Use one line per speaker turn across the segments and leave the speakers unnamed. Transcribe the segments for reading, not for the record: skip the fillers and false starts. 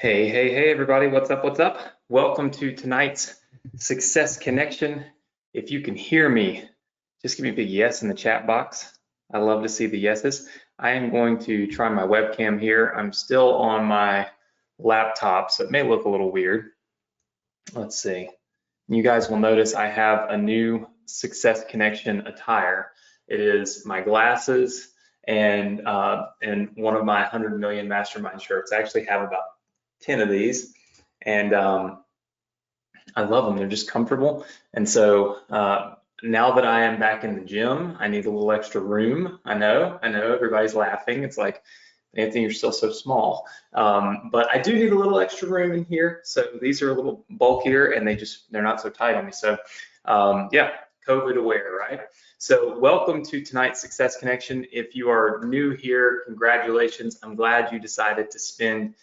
Hey, everybody, what's up, Welcome to tonight's Success Connection. If you can hear me, just give me a big yes in the chat box. I love to see the yeses. I am going to try my webcam here. I'm still on my laptop, so it may look a little weird. Let's see. You guys will notice I have a new Success Connection attire. It is my glasses and one of my 100 million mastermind shirts. I actually have about 10 of these, and I love them. They're just comfortable. And so now that I am back in the gym, I need a little extra room. I know everybody's laughing. It's like, Anthony, you're still so small. But I do need a little extra room in here. So these are a little bulkier and they're not so tight on me. So yeah, COVID aware, right? So welcome to tonight's Success Connection. If you are new here, congratulations. I'm glad you decided to spend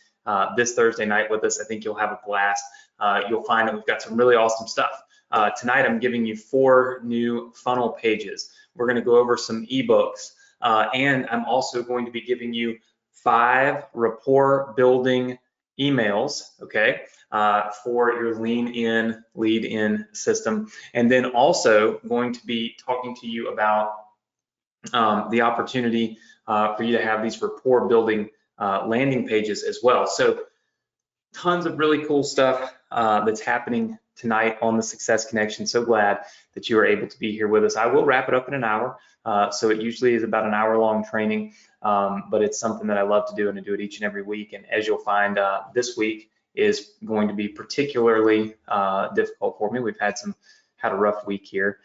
this Thursday night with us. I think you'll have a blast. You'll find that we've got some really awesome stuff. Tonight, I'm giving you 4 new funnel pages. We're going to go over some ebooks, and I'm also going to be giving you 5 rapport building emails, okay, for your lead in system. And then also going to be talking to you about the opportunity for you to have these rapport building landing pages as well. So tons of really cool stuff that's happening tonight on the Success Connection. So glad that you are able to be here with us. I will wrap it up in an hour. So it usually is about an hour-long training, but it's something that I love to do, and I do it each and every week. And as you'll find, this week is going to be particularly difficult for me. We've had a rough week here,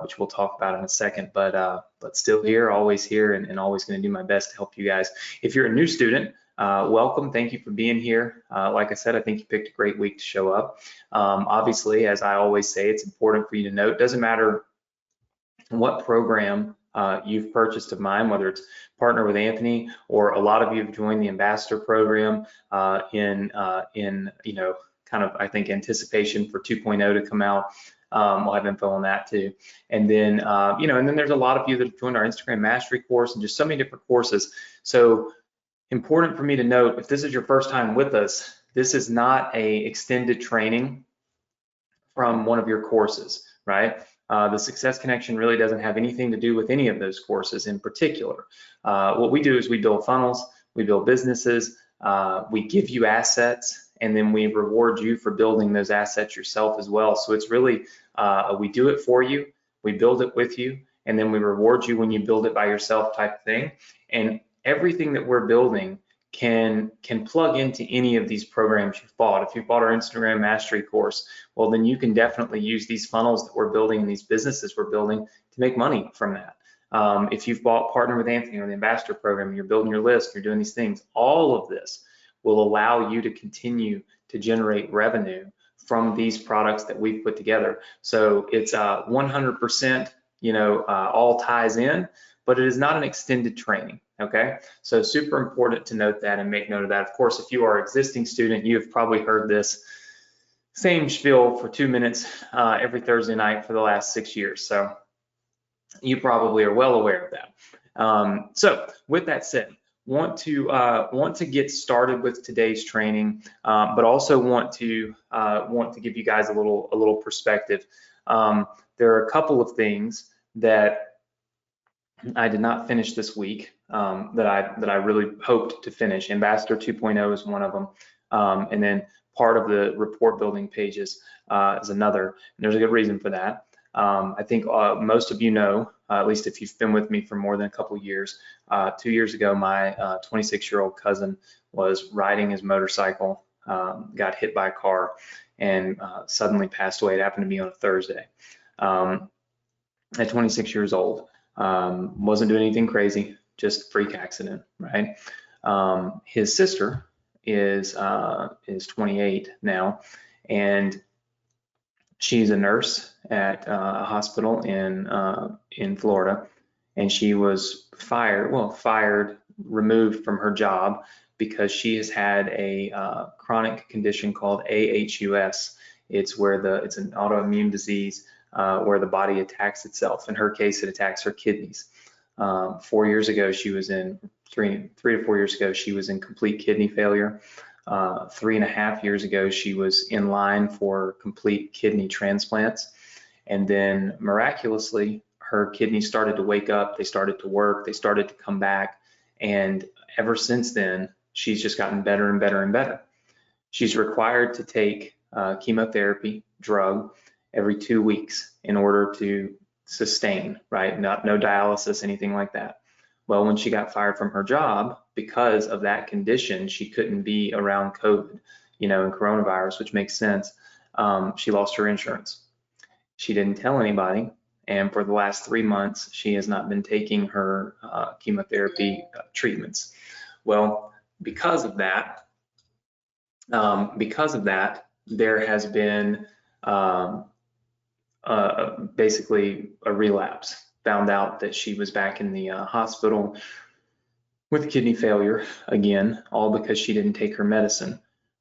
which we'll talk about in a second, but still here, always here, and always going to do my best to help you guys. If you're a new student, welcome. Thank you for being here. Like I said, I think you picked a great week to show up. Obviously, as I always say, it's important for you to note, doesn't matter what program you've purchased of mine, whether it's Partner with Anthony or a lot of you have joined the Ambassador program in kind of, I think, anticipation for 2.0 to come out. We'll have info on that too. And then, and then there's a lot of you that have joined our Instagram Mastery course and just so many different courses. So important for me to note, if this is your first time with us, this is not a extended training from one of your courses, right? The Success Connection really doesn't have anything to do with any of those courses in particular. What we do is we build funnels, we build businesses, we give you assets, and then we reward you for building those assets yourself as well. So it's really, we do it for you, we build it with you, and then we reward you when you build it by yourself type of thing. And everything that we're building can plug into any of these programs you've bought. If you've bought our Instagram Mastery course, well, then you can definitely use these funnels that we're building and these businesses we're building to make money from that. If you've bought Partner with Anthony or the Ambassador program, you're building your list, you're doing these things, all of this will allow you to continue to generate revenue from these products that we've put together. So it's 100%, all ties in, but it is not an extended training. Okay, so super important to note that and make note of that. Of course, if you are an existing student, you have probably heard this same spiel for 2 minutes every Thursday night for the last 6 years. So you probably are well aware of that. So with that said, want to get started with today's training, but also want to give you guys a little perspective. There are a couple of things that I did not finish this week that I really hoped to finish. Ambassador 2.0 is one of them, and then part of the report building pages is another. And there's a good reason for that. I think most of you know, at least if you've been with me for more than a couple of years, 2 years ago, my 26-year-old cousin was riding his motorcycle, got hit by a car, and suddenly passed away. It happened to be on a Thursday. At 26 years old. Wasn't doing anything crazy, just freak accident, right? His sister is 28 now, and she's a nurse at a hospital in Florida, and she was removed from her job because she has had a chronic condition called AHUS. It's an autoimmune disease where the body attacks itself. In her case, it attacks her kidneys. 4 years ago, she was in 3 to 4 years ago, she was in complete kidney failure. 3.5 years ago, she was in line for complete kidney transplants. And then miraculously, her kidneys started to wake up, they started to work, they started to come back. And ever since then, she's just gotten better and better and better. She's required to take chemotherapy drug every 2 weeks in order to sustain, right? No dialysis, anything like that. Well, when she got fired from her job, because of that condition, she couldn't be around COVID, and coronavirus, which makes sense. She lost her insurance. She didn't tell anybody, and for the last 3 months, she has not been taking her chemotherapy treatments. Well, because of that, there has been basically a relapse. Found out that she was back in the hospital with kidney failure again, all because she didn't take her medicine.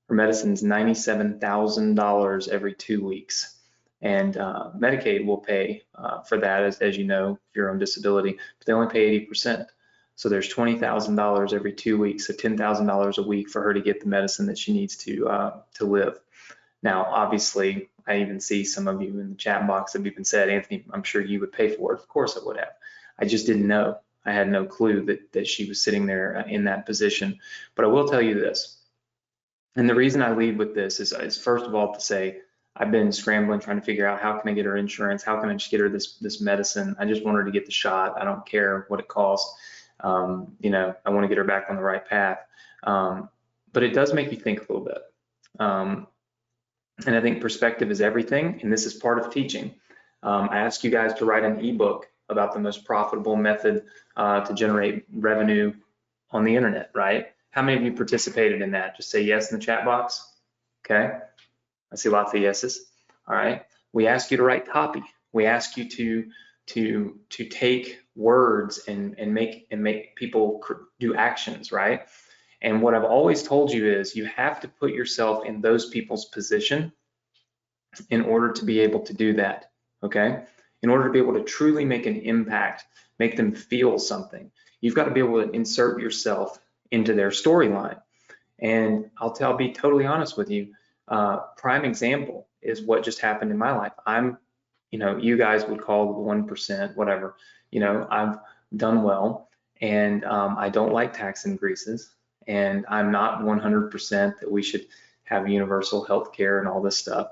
Her medicine is $97,000 every 2 weeks. And Medicaid will pay for that, as you know, if you're on disability, but they only pay 80%. So there's $20,000 every 2 weeks, so $10,000 a week for her to get the medicine that she needs to live. Now, obviously, I even see some of you in the chat box have even said, Anthony, I'm sure you would pay for it. Of course I would have. I just didn't know. I had no clue that she was sitting there in that position. But I will tell you this, and the reason I lead with this is first of all to say, I've been scrambling trying to figure out how can I get her insurance, how can I just get her this medicine. I just want her to get the shot. I don't care what it costs. I want to get her back on the right path. But it does make you think a little bit. And I think perspective is everything, and this is part of teaching. I asked you guys to write an ebook about the most profitable method to generate revenue on the internet, right? How many of you participated in that? Just say yes in the chat box. Okay, I see lots of yeses. All right, we ask you to write copy. We ask you to take words and make people do actions, right? And what I've always told you is you have to put yourself in those people's position in order to be able to do that, okay? In order to be able to truly make an impact, make them feel something, you've got to be able to insert yourself into their storyline. And I'll be totally honest with you, prime example is what just happened in my life. I'm, you guys would call the 1%, whatever, I've done well, and I don't like tax increases, and I'm not 100% that we should have universal health care and all this stuff.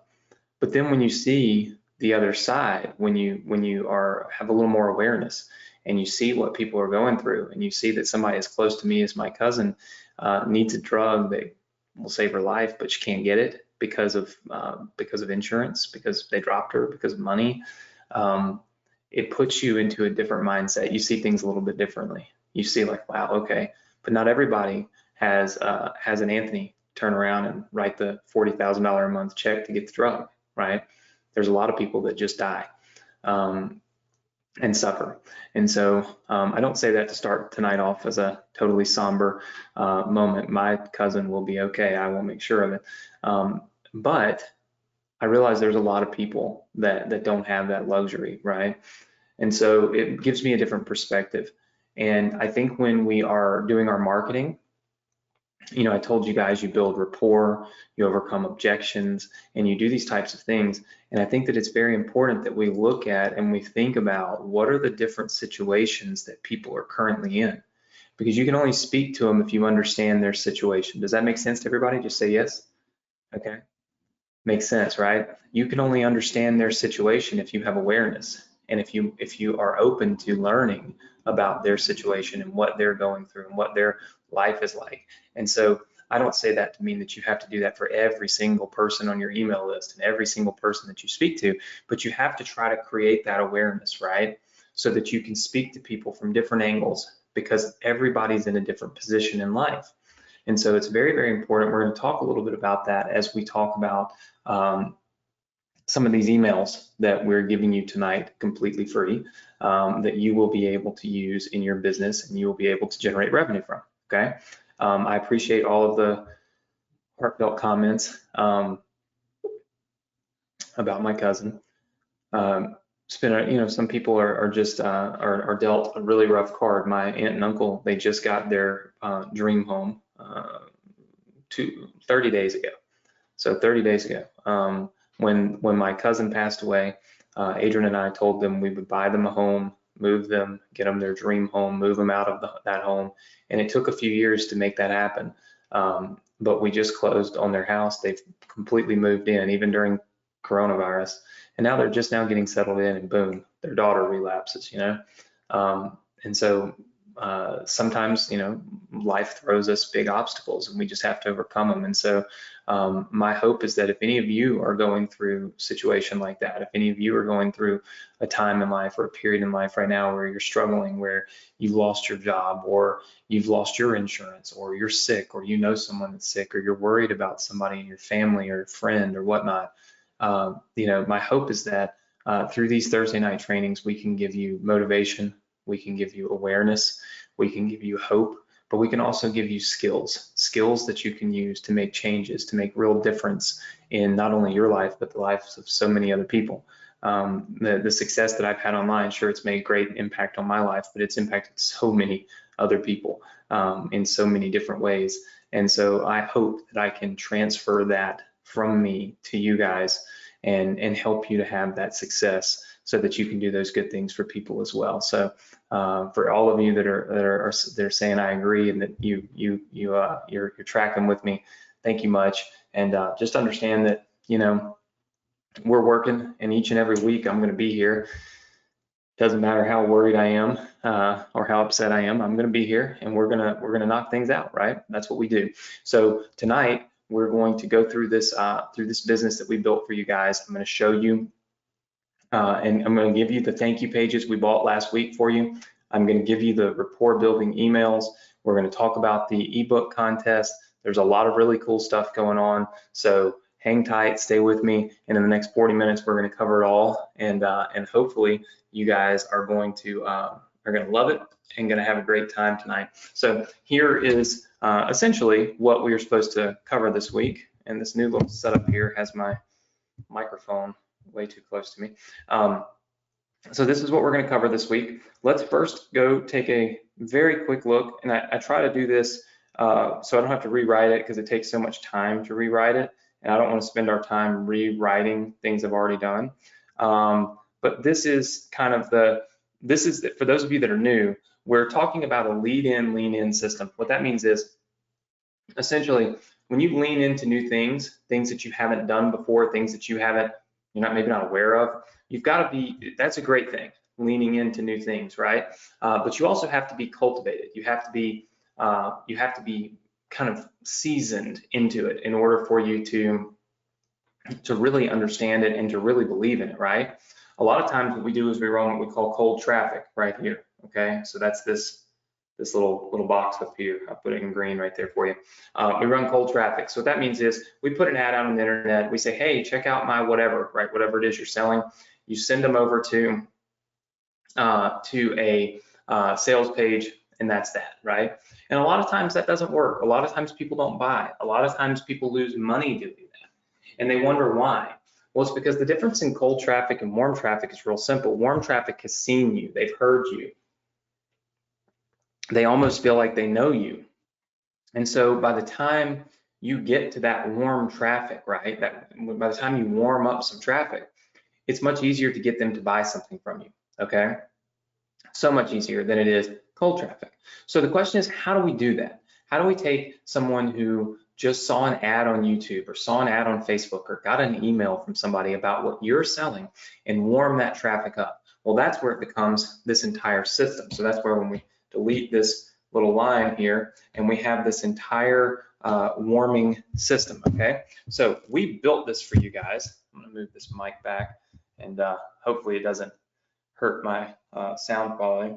But then when you see the other side, when you have a little more awareness and you see what people are going through, and you see that somebody as close to me as my cousin needs a drug that will save her life, but she can't get it because of insurance, because they dropped her, because of money, it puts you into a different mindset. You see things a little bit differently. You see like, wow, okay, but not everybody has an Anthony turn around and write the $40,000 a month check to get the drug, right? There's a lot of people that just die and suffer. And so I don't say that to start tonight off as a totally somber moment. My cousin will be okay. I will make sure of it. But I realize there's a lot of people that don't have that luxury, right? And so it gives me a different perspective. And I think when we are doing our marketing, I told you guys you build rapport, you overcome objections, and you do these types of things. And I think that it's very important that we look at and we think about what are the different situations that people are currently in, because you can only speak to them if you understand their situation. Does that make sense to everybody? Just say yes. Okay. Makes sense, right? You can only understand their situation if you have awareness, and if you are open to learning about their situation and what they're going through and what their life is like. And so I don't say that to mean that you have to do that for every single person on your email list and every single person that you speak to, but you have to try to create that awareness, right? So that you can speak to people from different angles, because everybody's in a different position in life. And so it's very, very important. We're going to talk a little bit about that as we talk about some of these emails that we're giving you tonight completely free, that you will be able to use in your business and you will be able to generate revenue from, okay? I appreciate all of the heartfelt comments about my cousin. It's been, some people are just are dealt a really rough card. My aunt and uncle, they just got their dream home 30 days ago. So 30 days ago, when my cousin passed away, Adrian and I told them we would buy them a home, move them, get them their dream home, move them out of that home. And it took a few years to make that happen. But we just closed on their house. They've completely moved in, even during coronavirus. And now they're just now getting settled in, and boom, their daughter relapses, and so sometimes, life throws us big obstacles and we just have to overcome them. And so my hope is that if any of you are going through a situation like that, if any of you are going through a time in life or a period in life right now where you're struggling, where you've lost your job, or you've lost your insurance, or you're sick, or someone that's sick, or you're worried about somebody in your family or a friend or whatnot, my hope is that through these Thursday night trainings, we can give you motivation, we can give you awareness, we can give you hope, but we can also give you skills that you can use to make changes, to make real difference in not only your life, but the lives of so many other people. The success that I've had online, sure, it's made great impact on my life, but it's impacted so many other people in so many different ways. And so I hope that I can transfer that from me to you guys and help you to have that success so that you can do those good things for people as well. So for all of you that are saying I agree and that you're tracking with me, thank you much. And just understand that we're working, and each and every week I'm going to be here. Doesn't matter how worried I am or how upset I am, I'm going to be here, and we're gonna knock things out, right? That's what we do. So tonight we're going to go through this business that we built for you guys. I'm going to show you, and I'm going to give you the thank you pages we bought last week for you. I'm going to give you the rapport building emails. We're going to talk about the ebook contest. There's a lot of really cool stuff going on. So hang tight, stay with me, and in the next 40 minutes, we're going to cover it all. And hopefully you guys are going to love it and going to have a great time tonight. So here is essentially what we are supposed to cover this week. And this new little setup here has my microphone way too close to me. So this is what we're going to cover this week. Let's first go take a very quick look, and I try to do this so I don't have to rewrite it because it takes so much time to rewrite it, and I don't want to spend our time rewriting things I've already done. But this is kind of for those of you that are new, we're talking about a lead in, lean in system. What that means is essentially when you lean into new things that you haven't done before, things that you're maybe not aware of, you've got to be, that's a great thing, leaning into new things, right? But you also have to be cultivated. You have to be kind of seasoned into it in order for you to really understand it and to really believe in it, right? A lot of times what we do is we run what we call cold traffic right here, okay? So that's this little box up here. I'll put it in green right there for you. We run cold traffic. So what that means is we put an ad out on the internet. We say, hey, check out my whatever, right? Whatever it is you're selling. You send them over to a sales page, and that's that, right? And a lot of times that doesn't work. A lot of times people don't buy. A lot of times people lose money doing that, and they wonder why. Well, it's because the difference in cold traffic and warm traffic is real simple. Warm traffic has seen you. They've heard you. They almost feel like they know you. And so by the time you get to that warm traffic, right, by the time you warm up some traffic, it's much easier to get them to buy something from you, okay? So much easier than it is cold traffic. So the question is, how do we do that? How do we take someone who just saw an ad on YouTube or saw an ad on Facebook or got an email from somebody about what you're selling and warm that traffic up? Well, that's where it becomes this entire system. So that's where when we delete this little line here and we have this entire warming system, okay? So we built this for you guys. I'm gonna move this mic back and hopefully it doesn't hurt my sound quality.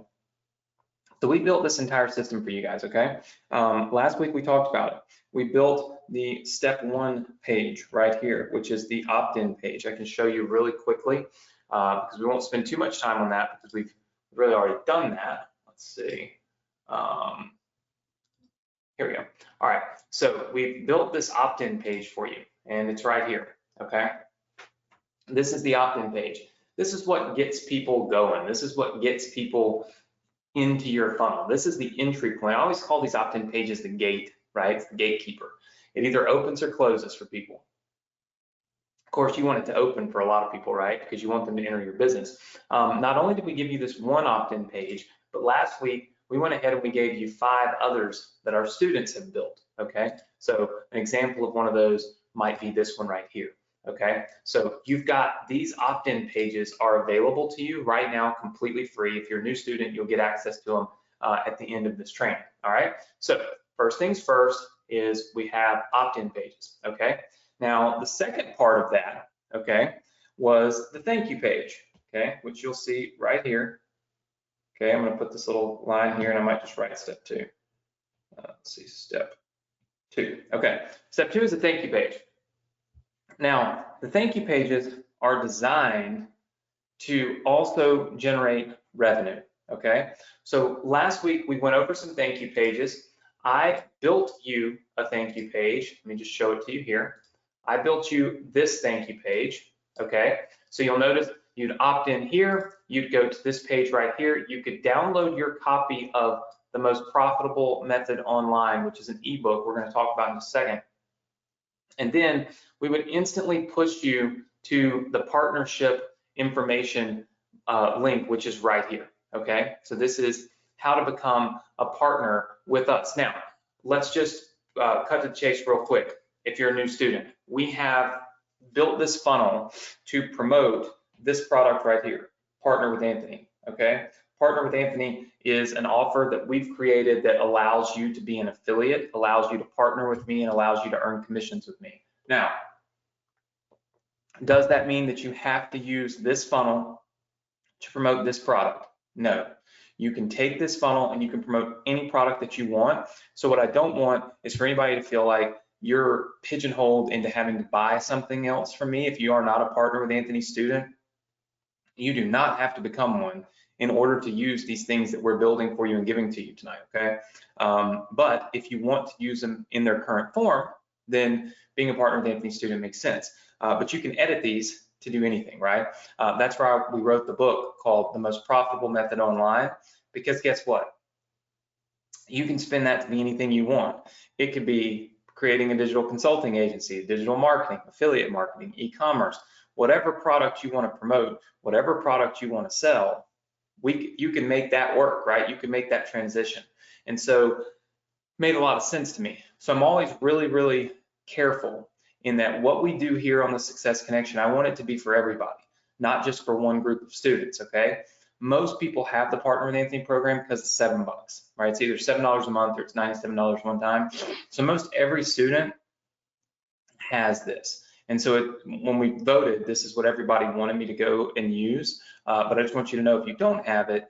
So we built this entire system for you guys, okay? Last week we talked about it. We built the step 1 page right here, which is the opt-in page. I can show you really quickly because we won't spend too much time on that because we've really already done that. Let's see. Here we go. All right, so we've built this opt-in page for you, and it's right here, okay? This is the opt-in page. This is what gets people going. This is what gets people into your funnel. This is the entry point. I always call these opt-in pages the gate, right? It's the gatekeeper. It either opens or closes for people. Of course, you want it to open for a lot of people, right? Because you want them to enter your business. Not only did we give you this one opt-in page, but last week we went ahead and we gave you 5 others that our students have built, okay? So an example of one of those might be this one right here, okay? So you've got these opt-in pages are available to you right now completely free. If you're a new student, you'll get access to them at the end of this training, all right? So first things first is we have opt-in pages, okay? Now, the second part of that, okay, was the thank you page, okay, which you'll see right here. Okay, I'm gonna put this little line here and I might just write step 2. Let's see, step 2. Okay, step 2 is the thank you page. Now, the thank you pages are designed to also generate revenue, okay? So last week we went over some thank you pages. I built you a thank you page. Let me just show it to you here. I built you this thank you page, okay? So you'll notice you'd opt in here, you'd go to this page right here, you could download your copy of the most profitable method online, which is an ebook we're gonna talk about in a second. And then we would instantly push you to the partnership information link, which is right here, okay? So this is how to become a partner with us. Now, let's just cut to the chase real quick. If you're a new student, we have built this funnel to promote this product right here, Partner with Anthony, okay? Partner with Anthony is an offer that we've created that allows you to be an affiliate, allows you to partner with me, and allows you to earn commissions with me. Now, does that mean that you have to use this funnel to promote this product? No. You can take this funnel and you can promote any product that you want. So what I don't want is for anybody to feel like you're pigeonholed into having to buy something else from me. If you are not a Partner with Anthony student, you do not have to become one in order to use these things that we're building for you and giving to you tonight, okay? But if you want to use them in their current form, then being a Partner with Anthony student makes sense. But you can edit these to do anything, right? That's why we wrote the book called The Most Profitable Method Online, because guess what? You can spin that to be anything you want. It could be creating a digital consulting agency, digital marketing, affiliate marketing, e-commerce, whatever product you want to promote, whatever product you want to sell, you can make that work, right? You can make that transition. And so it made a lot of sense to me. So I'm always really, really careful in that what we do here on the Success Connection, I want it to be for everybody, not just for one group of students, okay? Most people have the Partner with Anthony program because it's $7, right? It's either $7 a month or it's $97 one time. So most every student has this. And so when we voted, this is what everybody wanted me to go and use. But I just want you to know if you don't have it,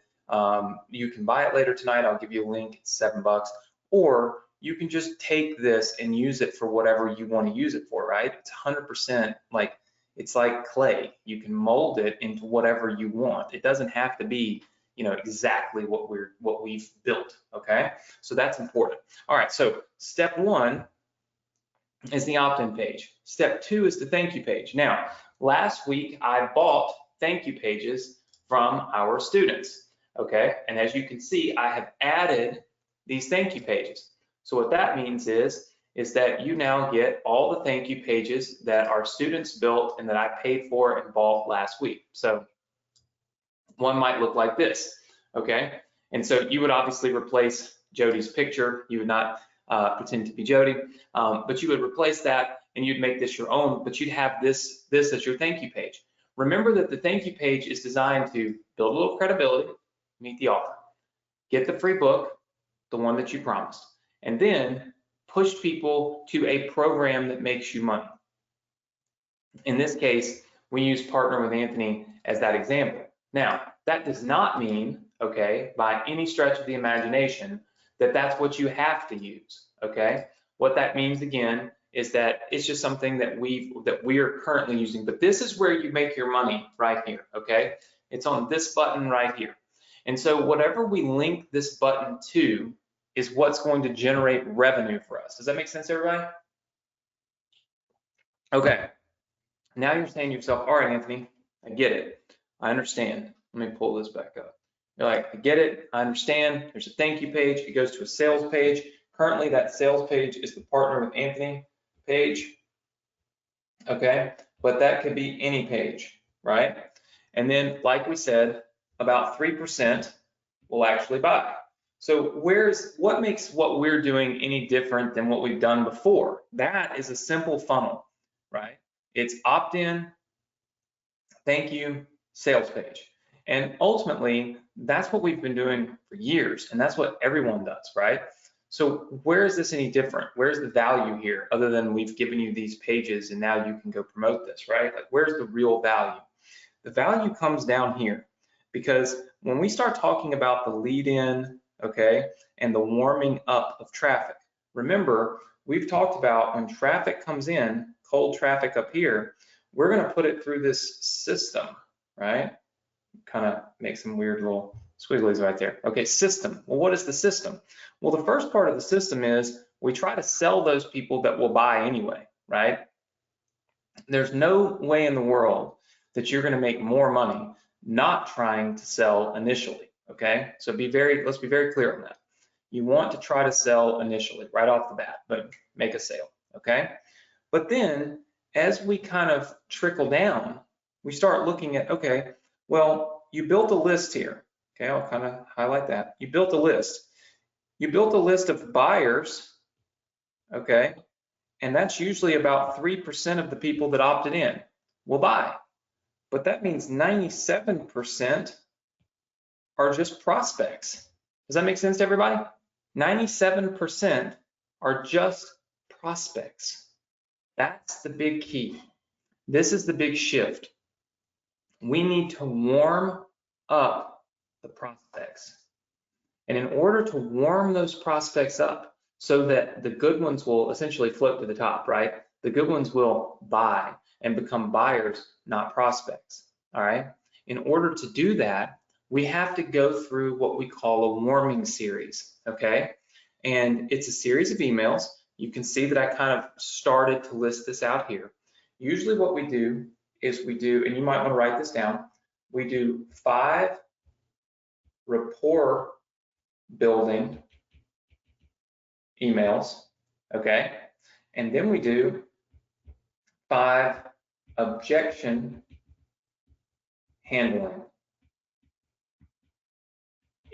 you can buy it later tonight. I'll give you a link, it's $7. Or you can just take this and use it for whatever you want to use it for, right? It's 100% like, it's like clay. You can mold it into whatever you want. It doesn't have to be, you know, exactly what we've built, okay? So that's important. All right, so step 1 is the opt-in page. Step 2 is the thank you page. Now, last week I bought thank you pages from our students, okay? And as you can see, I have added these thank you pages. So what that means is that you now get all the thank you pages that our students built and that I paid for and bought last week. So one might look like this, okay? And so you would obviously replace Jody's picture. You would not pretend to be Jody, but you would replace that and you'd make this your own, but you'd have this as your thank you page. Remember that the thank you page is designed to build a little credibility, meet the offer, get the free book, the one that you promised, and then push people to a program that makes you money. In this case, we use Partner with Anthony as that example. Now, that does not mean, okay, by any stretch of the imagination, that that's what you have to use, okay? What that means, again, is that it's just something that we are currently using, but this is where you make your money right here, okay? It's on this button right here. And so whatever we link this button to is what's going to generate revenue for us. Does that make sense, everybody? Okay, now you're saying to yourself, all right, Anthony, I get it, I understand. Let me pull this back up. You're like, I get it, I understand. There's a thank you page, it goes to a sales page. Currently, that sales page is the Partner with Anthony. page, okay? But that could be any page, right? And then, like we said, about 3% will actually buy. So what makes what we're doing any different than what we've done before? That is a simple funnel, right? It's opt-in, thank you, sales page. And ultimately, that's what we've been doing for years, and that's what everyone does, right? So where is this any different? Where's the value here other than we've given you these pages and now you can go promote this, right? Like, where's the real value? The value comes down here, because when we start talking about the lead in, okay, and the warming up of traffic, remember, we've talked about when traffic comes in, cold traffic up here, we're going to put it through this system, right? Kind of make some weird little squigglies right there. Okay, system. Well, what is the system? Well, the first part of the system is we try to sell those people that will buy anyway, right? There's no way in the world that you're going to make more money not trying to sell initially, okay? So let's be very clear on that. You want to try to sell initially, right off the bat, but make a sale, okay? But then as we kind of trickle down, we start looking at, okay, well, you built a list here, okay? I'll kind of highlight that. You built a list. You built a list of buyers, okay? And that's usually about 3% of the people that opted in will buy. But that means 97% are just prospects. Does that make sense to everybody? 97% are just prospects. That's the big key. This is the big shift. We need to warm up the prospects. And in order to warm those prospects up so that the good ones will essentially float to the top, right? The good ones will buy and become buyers, not prospects, all right? In order to do that, we have to go through what we call a warming series, okay? And it's a series of emails. You can see that I kind of started to list this out here. Usually what we do is and you might want to write this down, we do 5 rapport building emails, okay? And then we do 5 objection handling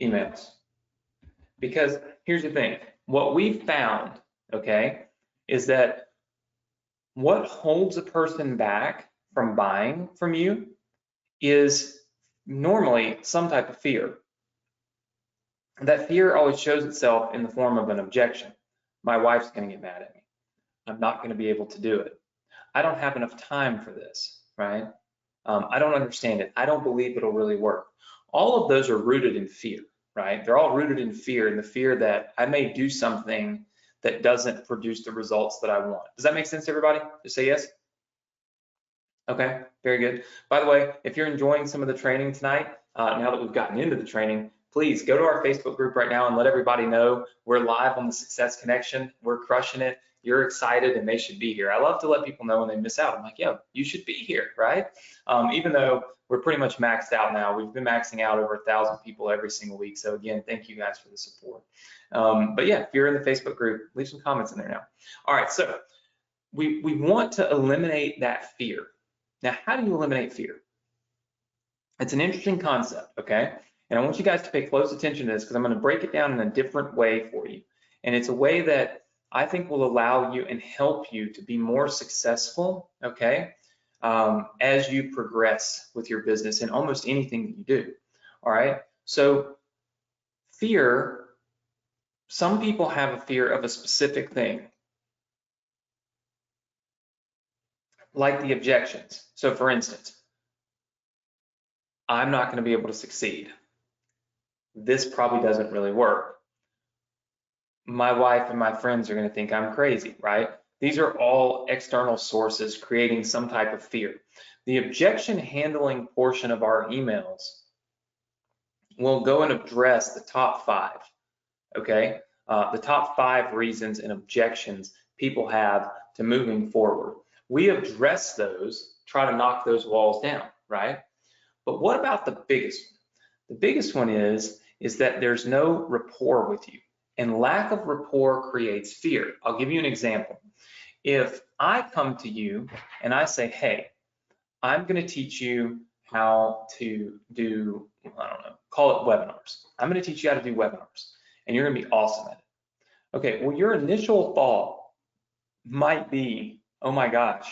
emails. Because here's the thing, what we've found, okay, is that what holds a person back from buying from you is normally some type of fear. That fear always shows itself in the form of an objection. My wife's going to get mad at me. I'm not going to be able to do it. I don't have enough time for this, right? I don't understand it. I don't believe it'll really work. All of those are rooted in fear, right? They're all rooted in fear, and the fear that I may do something that doesn't produce the results that I want. Does that make sense to everybody? Just say yes. Okay, very good. By the way, if you're enjoying some of the training tonight, now that we've gotten into the training, please go to our Facebook group right now and let everybody know we're live on the Success Connection. We're crushing it. You're excited and they should be here. I love to let people know when they miss out. I'm like, yo, you should be here, right? Even though we're pretty much maxed out now. We've been maxing out over 1,000 people every single week. So again, thank you guys for the support. But yeah, if you're in the Facebook group, leave some comments in there now. All right, so we want to eliminate that fear. Now, how do you eliminate fear? It's an interesting concept, okay? And I want you guys to pay close attention to this because I'm going to break it down in a different way for you. And it's a way that I think will allow you and help you to be more successful, okay, as you progress with your business in almost anything that you do, all right? So fear, some people have a fear of a specific thing, like the objections. So for instance, I'm not going to be able to succeed. This probably doesn't really work. My wife and my friends are going to think I'm crazy, right? These are all external sources creating some type of fear. The objection handling portion of our emails will go and address the top 5, okay? The top 5 reasons and objections people have to moving forward. We address those, try to knock those walls down, right? But what about the biggest one? The biggest one is that there's no rapport with you, and lack of rapport creates fear. I'll give you an example. If I come to you and I say, hey, I'm going to teach you how to do, I don't know, call it webinars. I'm going to teach you how to do webinars, and you're going to be awesome at it. Okay, well, your initial thought might be, oh my gosh,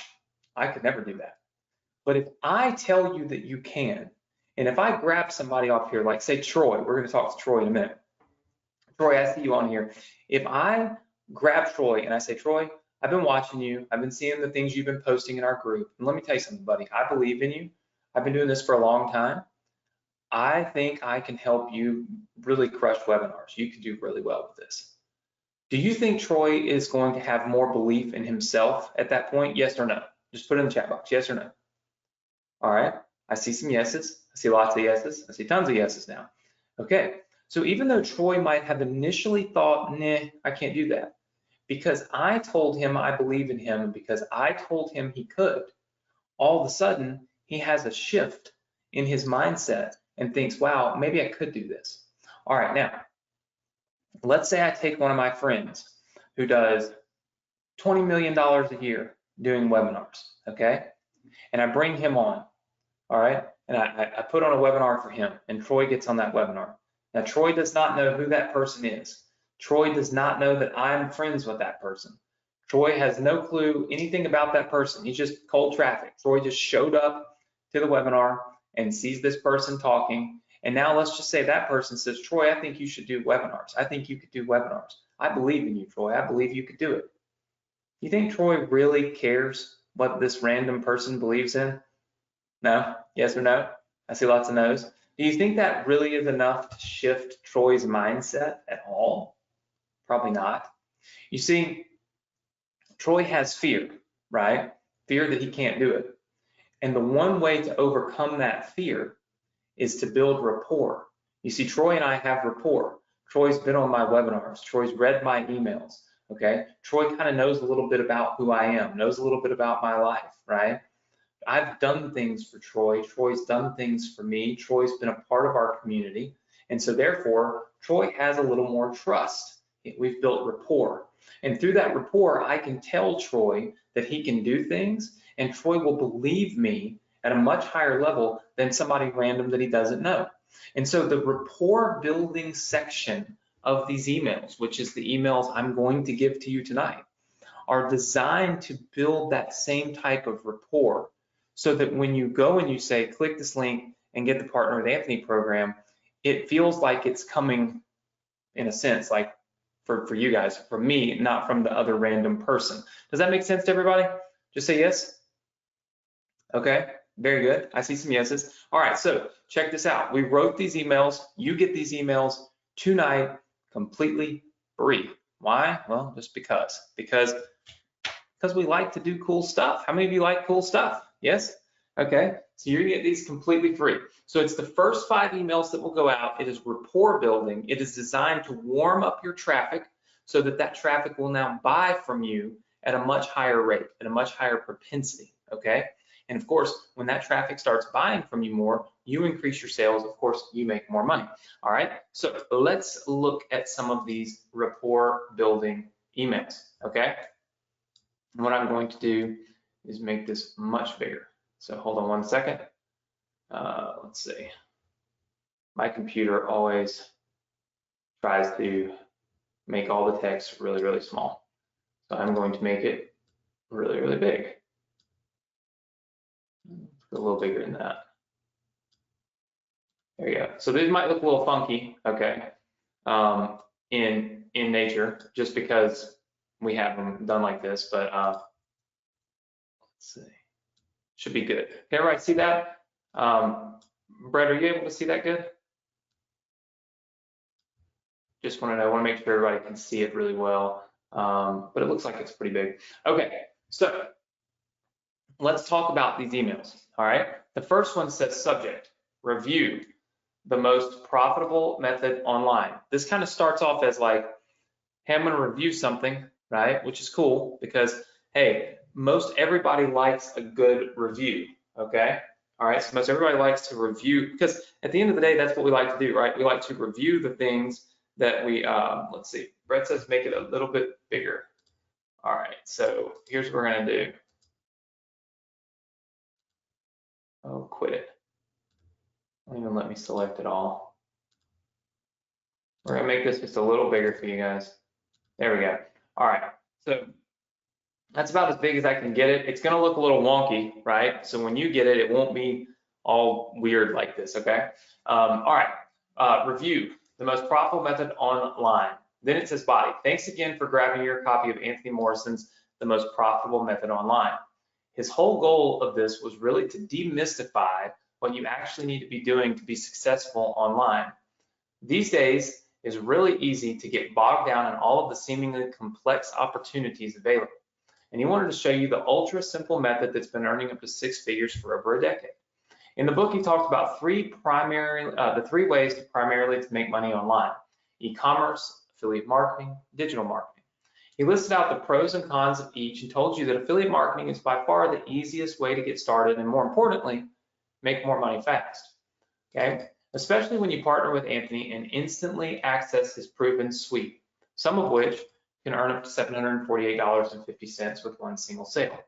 I could never do that. But if I tell you that you can, and if I grab somebody off here, like say Troy, we're going to talk to Troy in a minute. Troy, I see you on here. If I grab Troy and I say, Troy, I've been watching you. I've been seeing the things you've been posting in our group. And let me tell you something, buddy. I believe in you. I've been doing this for a long time. I think I can help you really crush webinars. You can do really well with this. Do you think Troy is going to have more belief in himself at that point? Yes or no? Just put it in the chat box. Yes or no? All right. I see some yeses. I see lots of yeses. I see tons of yeses now. Okay. So even though Troy might have initially thought, nah, I can't do that, because I told him I believe in him, and because I told him he could, all of a sudden he has a shift in his mindset and thinks, wow, maybe I could do this. All right, now, let's say I take one of my friends who does $20 million a year doing webinars, okay? And I bring him on, all right? And I put on a webinar for him, and Troy gets on that webinar. Now, Troy does not know who that person is. Troy does not know that I'm friends with that person. Troy has no clue anything about that person. He's just cold traffic. Troy just showed up to the webinar and sees this person talking. And now let's just say that person says, Troy, I think you should do webinars. I think you could do webinars. I believe in you, Troy. I believe you could do it. You think Troy really cares what this random person believes in? No? Yes or no? I see lots of no's. Do you think that really is enough to shift Troy's mindset at all? Probably not. You see, Troy has fear, right? Fear that he can't do it. And the one way to overcome that fear is to build rapport. You see, Troy and I have rapport. Troy's been on my webinars. Troy's read my emails, okay? Troy kind of knows a little bit about who I am, knows a little bit about my life, right? I've done things for Troy. Troy's done things for me. Troy's been a part of our community. And so therefore, Troy has a little more trust. We've built rapport. And through that rapport, I can tell Troy that he can do things, and Troy will believe me at a much higher level than somebody random that he doesn't know. And so the rapport building section of these emails, which is the emails I'm going to give to you tonight, are designed to build that same type of rapport, so that when you go and you say, click this link and get the Partner with Anthony program, it feels like it's coming, in a sense, like for you guys, from me, not from the other random person. Does that make sense to everybody? Just say yes. Okay, very good. I see some yeses. All right, so check this out. We wrote these emails. You get these emails tonight completely free. Why? Well, just because we like to do cool stuff. How many of you like cool stuff? Yes? Okay, so you're gonna get these completely free. So it's the first 5 emails that will go out. It is rapport building. It is designed to warm up your traffic so that that traffic will now buy from you at a much higher rate, at a much higher propensity, okay? And of course, when that traffic starts buying from you more, you increase your sales, of course, you make more money, all right? So let's look at some of these rapport building emails, okay? And what I'm going to do is make this much bigger. So hold on one second. Let's see. My computer always tries to make all the text really, really small. So I'm going to make it really, really big. A little bigger than that. There you go. So these might look a little funky, okay, in nature, just because we have them done like this, but let's see. Should be good. Okay, everybody see that? Brett, are you able to see that good? Just want to make sure everybody can see it really well, but it looks like it's pretty big. Okay, so let's talk about these emails, all right? The first one says subject, review, the most profitable method online. This kind of starts off as like, hey, I'm gonna review something, right? Which is cool because, hey, most everybody likes a good review, okay? All right, so most everybody likes to review, because at the end of the day, that's what we like to do, right? We like to review the things that we, let's see, Brett says make it a little bit bigger. All right, so here's what we're gonna do. Oh, quit it. Don't even let me select it all. We're gonna make this just a little bigger for you guys. There we go. All right, so that's about as big as I can get it. It's gonna look a little wonky, right? So when you get it, it won't be all weird like this, okay? All right, review, the most profitable method online. Then it says body. Thanks again for grabbing your copy of Anthony Morrison's The Most Profitable Method Online. His whole goal of this was really to demystify what you actually need to be doing to be successful online. These days, it's really easy to get bogged down in all of the seemingly complex opportunities available. And he wanted to show you the ultra simple method that's been earning up to 6 figures for over a decade. In the book, he talked about the three ways to primarily to make money online: e-commerce, affiliate marketing, digital marketing. He listed out the pros and cons of each and told you that affiliate marketing is by far the easiest way to get started and, more importantly, make more money fast. Okay, especially when you partner with Anthony and instantly access his proven suite, some of which can earn up to $748.50 with one single sale.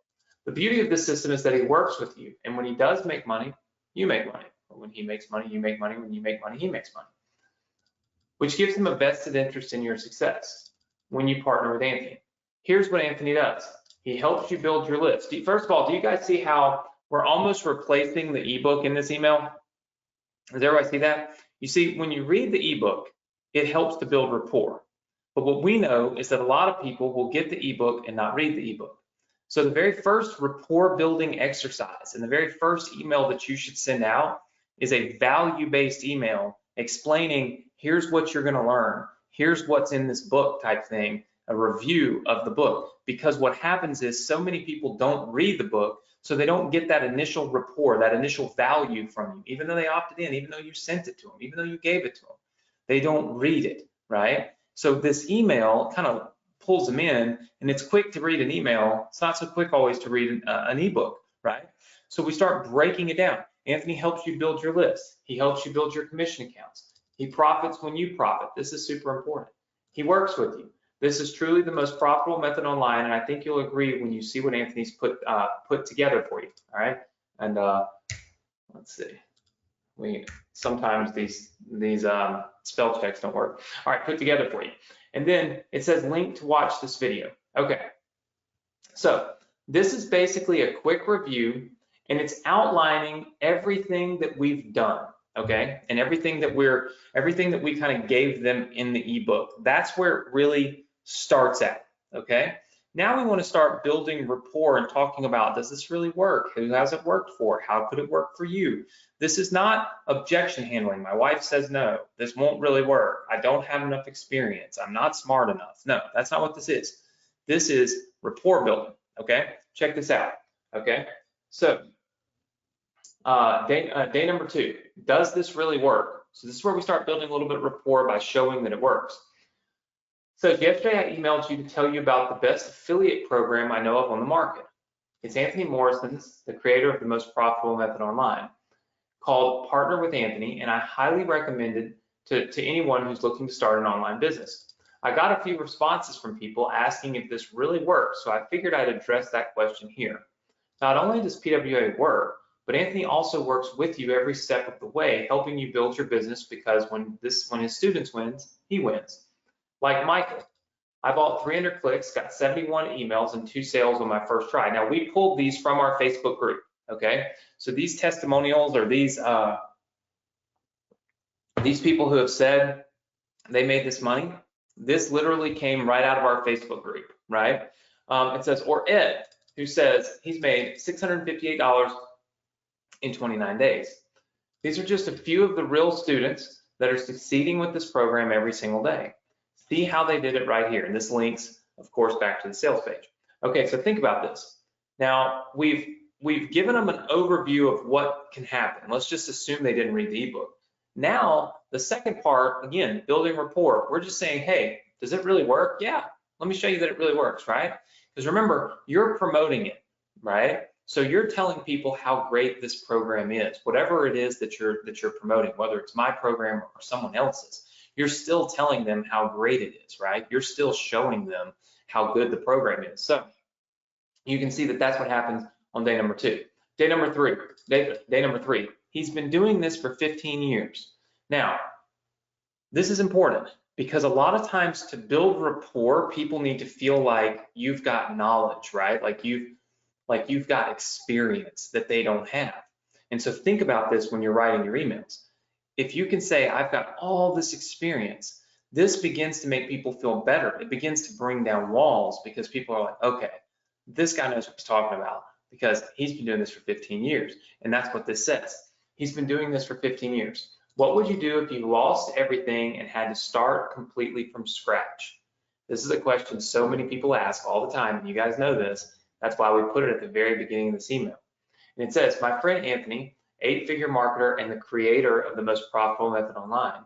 The beauty of this system is that he works with you, and when he does make money, you make money. Or when he makes money, you make money. When you make money, he makes money, which gives him a vested interest in your success when you partner with Anthony. Here's what Anthony does. He helps you build your list. First of all, do you guys see how we're almost replacing the ebook in this email? Does everybody see that? You see, when you read the ebook, it helps to build rapport. But what we know is that a lot of people will get the ebook and not read the ebook. So the very first rapport building exercise and the very first email that you should send out is a value-based email explaining, here's what you're gonna learn, here's what's in this book type thing, a review of the book. Because what happens is so many people don't read the book, so they don't get that initial rapport, that initial value from you, even though they opted in, even though you sent it to them, even though you gave it to them. They don't read it, right? So this email kind of pulls them in, and it's quick to read an email. It's not so quick always to read an ebook, right? So we start breaking it down. Anthony helps you build your list. He helps you build your commission accounts. He profits when you profit. This is super important. He works with you. This is truly the most profitable method online, and I think you'll agree when you see what Anthony's put together for you. All right, and let's see. Sometimes these spell checks don't work. All right, put together for you. And then it says link to watch this video. Okay, so this is basically a quick review, and it's outlining everything that we've done. Okay, and everything that we kind of gave them in the ebook. That's where it really starts at. Okay, now we want to start building rapport and talking about, does this really work? Who has it worked for? How could it work for you? This is not objection handling. My wife says no, this won't really work. I don't have enough experience. I'm not smart enough. No, that's not what this is. This is rapport building. Okay, check this out. Okay, so day number 2, does this really work? So this is where we start building a little bit of rapport by showing that it works. So yesterday I emailed you to tell you about the best affiliate program I know of on the market. It's Anthony Morrison's, the creator of the most profitable method online, called Partner with Anthony, and I highly recommend it to anyone who's looking to start an online business. I got a few responses from people asking if this really works, so I figured I'd address that question here. Not only does PWA work, but Anthony also works with you every step of the way, helping you build your business, because when his students wins, he wins. Like Michael, I bought 300 clicks, got 71 emails and 2 sales on my first try. Now we pulled these from our Facebook group, okay? So these testimonials or these people who have said they made this money, this literally came right out of our Facebook group, right? It says, or Ed, who says he's made $658 in 29 days. These are just a few of the real students that are succeeding with this program every single day. See how they did it right here. And this links, of course, back to the sales page. Okay, so think about this. Now, we've given them an overview of what can happen. Let's just assume they didn't read the ebook. Now, the second part, again, building rapport. We're just saying, hey, does it really work? Yeah, let me show you that it really works, right? Because remember, you're promoting it, right? So you're telling people how great this program is, whatever it is that you're promoting, whether it's my program or someone else's. You're still telling them how great it is, right? You're still showing them how good the program is. So you can see that that's what happens on day number 2. Day number three, he's been doing this for 15 years. Now, this is important because a lot of times to build rapport, people need to feel like you've got knowledge, right? Like you've got experience that they don't have. And so think about this when you're writing your emails. If you can say, I've got all this experience, this begins to make people feel better. It begins to bring down walls because people are like, okay, this guy knows what he's talking about because he's been doing this for 15 years. And that's what this says. He's been doing this for 15 years. What would you do if you lost everything and had to start completely from scratch? This is a question so many people ask all the time, and you guys know this. That's why we put it at the very beginning of this email. And it says, my friend Anthony, 8-figure marketer and the creator of the most profitable method online,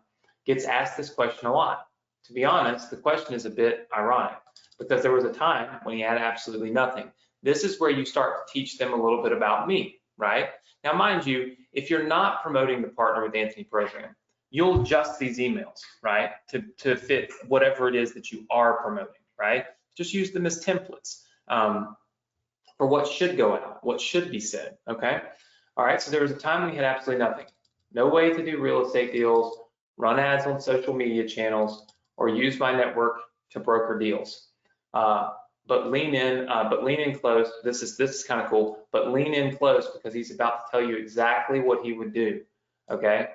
gets asked this question a lot. To be honest, the question is a bit ironic because there was a time when he had absolutely nothing. This is where you start to teach them a little bit about me, right? Now, mind you, if you're not promoting the Partner with Anthony program, you'll adjust these emails, right, to fit whatever it is that you are promoting, right? Just use them as templates for what should go out, what should be said, okay? All right, so there was a time when he had absolutely nothing. No way to do real estate deals, run ads on social media channels, or use my network to broker deals. But lean in close. This is kind of cool, but lean in close because he's about to tell you exactly what he would do, okay?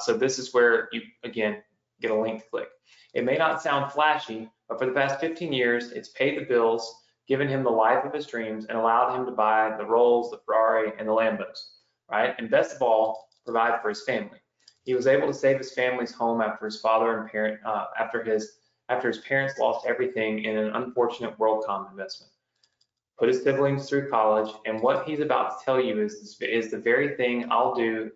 So this is where you, again, get a link to click. It may not sound flashy, but for the past 15 years, it's paid the bills, given him the life of his dreams, and allowed him to buy the Rolls, the Ferrari, and the Lambos, right? And best of all, provide for his family. He was able to save his family's home after his father and parent, after his parents lost everything in an unfortunate WorldCom investment. Put his siblings through college, and what he's about to tell you is the very thing I'll do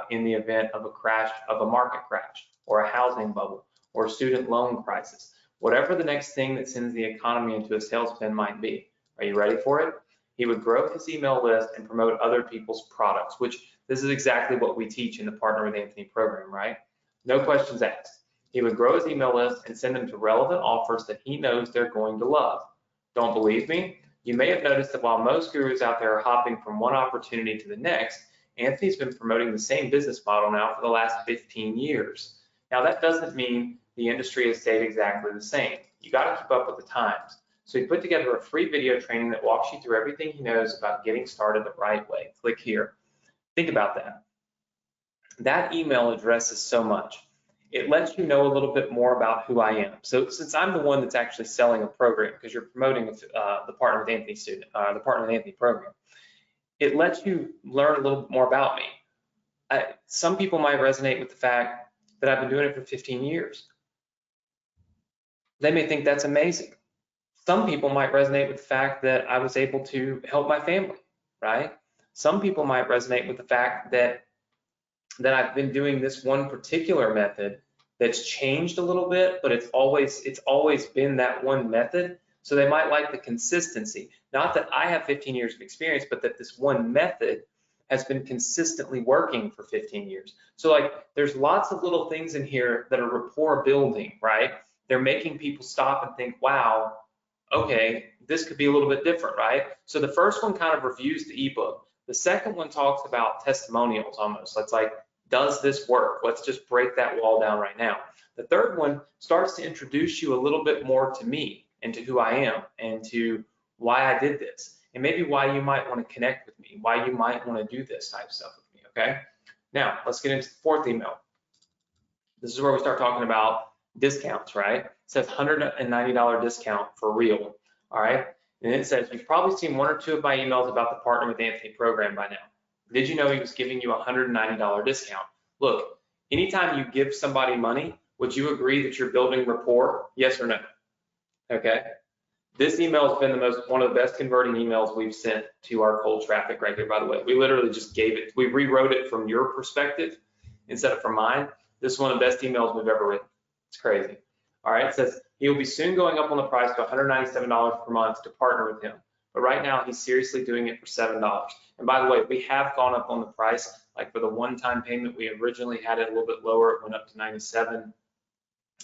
in the event of a market crash, or a housing bubble, or a student loan crisis. Whatever the next thing that sends the economy into a tailspin might be. Are you ready for it? He would grow his email list and promote other people's products, which this is exactly what we teach in the Partner with Anthony program, right? No questions asked. He would grow his email list and send them to relevant offers that he knows they're going to love. Don't believe me? You may have noticed that while most gurus out there are hopping from one opportunity to the next, Anthony's been promoting the same business model now for the last 15 years. Now, that doesn't mean the industry has stayed exactly the same. You got to keep up with the times. So he put together a free video training that walks you through everything he knows about getting started the right way. Click here. Think about that. That email addresses so much. It lets you know a little bit more about who I am. So since I'm the one that's actually selling a program, because you're promoting the Partner with Anthony the Partner with Anthony program, it lets you learn a little bit more about me. Some people might resonate with the fact that I've been doing it for 15 years. They may think that's amazing. Some people might resonate with the fact that I was able to help my family, right? Some people might resonate with the fact that I've been doing this one particular method that's changed a little bit, but it's always been that one method. So they might like the consistency. Not that I have 15 years of experience, but that this one method has been consistently working for 15 years. So like there's lots of little things in here that are rapport building, right? They're making people stop and think, wow, okay, this could be a little bit different, right? So the first one kind of reviews the ebook. The second one talks about testimonials almost. It's like, does this work? Let's just break that wall down right now. The third one starts to introduce you a little bit more to me and to who I am and to why I did this and maybe why you might want to connect with me, why you might want to do this type of stuff with me, okay? Now, let's get into the fourth email. This is where we start talking about discounts, right? It says $190 discount for real, all right? And it says, you've probably seen one or two of my emails about the Partner with Anthony program by now. Did you know he was giving you a $190 discount? Look, anytime you give somebody money, would you agree that you're building rapport? Yes or no? Okay. This email has been one of the best converting emails we've sent to our cold traffic right here, by the way. We literally just gave it, we rewrote it from your perspective instead of from mine. This is one of the best emails we've ever written. It's crazy. All right, it says he will be soon going up on the price to $197 per month to partner with him. But right now he's seriously doing it for $7. And by the way, we have gone up on the price. Like for the one-time payment, we originally had it a little bit lower. It went up to $97.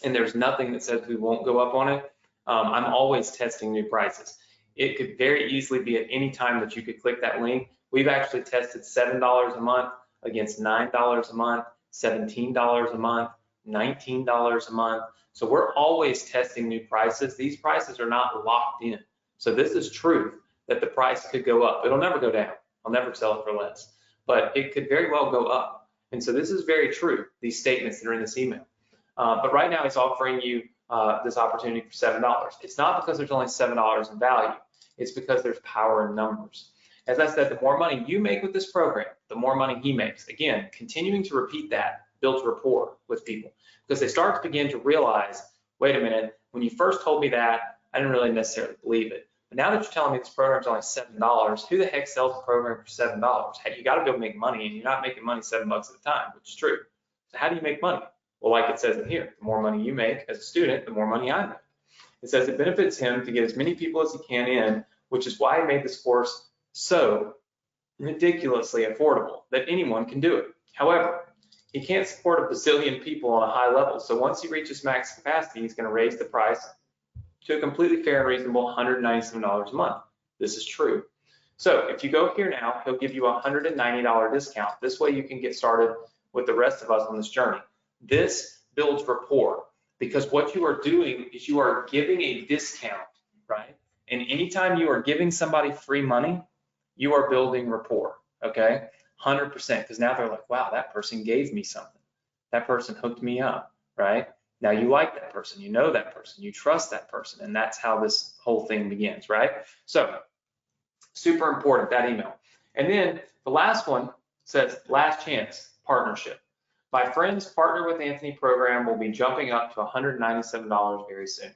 And there's nothing that says we won't go up on it. I'm always testing new prices. It could very easily be at any time that you could click that link. We've actually tested $7 a month against $9 a month, $17 a month, $19 a month. So we're always testing new prices. These prices are not locked in. So this is truth that the price could go up. It'll never go down. I'll never sell it for less, but it could very well go up. And so this is very true, these statements that are in this email. But right now he's offering you this opportunity for $7. It's not because there's only $7 in value. It's because there's power in numbers. As I said, the more money you make with this program, the more money he makes. Again, continuing to repeat that builds rapport with people because they start to begin to realize, wait a minute, when you first told me that, I didn't really necessarily believe it. But now that you're telling me this program's only $7, who the heck sells a program for $7? Hey, you got to be able to make money, and you're not making money $7 at a time, which is true. So how do you make money? Well, like it says in here, the more money you make as a student, the more money I make. It says it benefits him to get as many people as he can in, which is why he made this course so ridiculously affordable that anyone can do it. However, he can't support a bazillion people on a high level. So once he reaches max capacity, he's going to raise the price to a completely fair and reasonable $197 a month. This is true. So if you go here now, he'll give you a $190 discount. This way you can get started with the rest of us on this journey. This builds rapport because what you are doing is you are giving a discount, right? And anytime you are giving somebody free money, you are building rapport, okay? 100%, because now they're like, wow, that person gave me something. That person hooked me up, right? Now you like that person, you know that person, you trust that person, and that's how this whole thing begins, right? So super important, that email. And then the last one says, last chance, partnership. My friend's Partner with Anthony program will be jumping up to $197 very soon.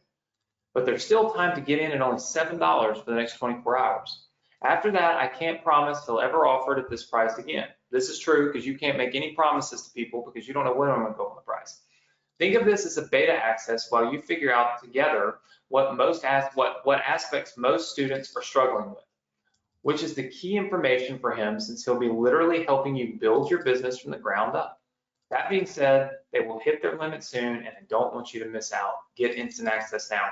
But there's still time to get in at only $7 for the next 24 hours. After that, I can't promise he'll ever offer it at this price again. This is true because you can't make any promises to people because you don't know when I'm going to go on the price. Think of this as a beta access while you figure out together what aspects most students are struggling with, which is the key information for him since he'll be literally helping you build your business from the ground up. That being said, they will hit their limit soon and I don't want you to miss out. Get instant access now.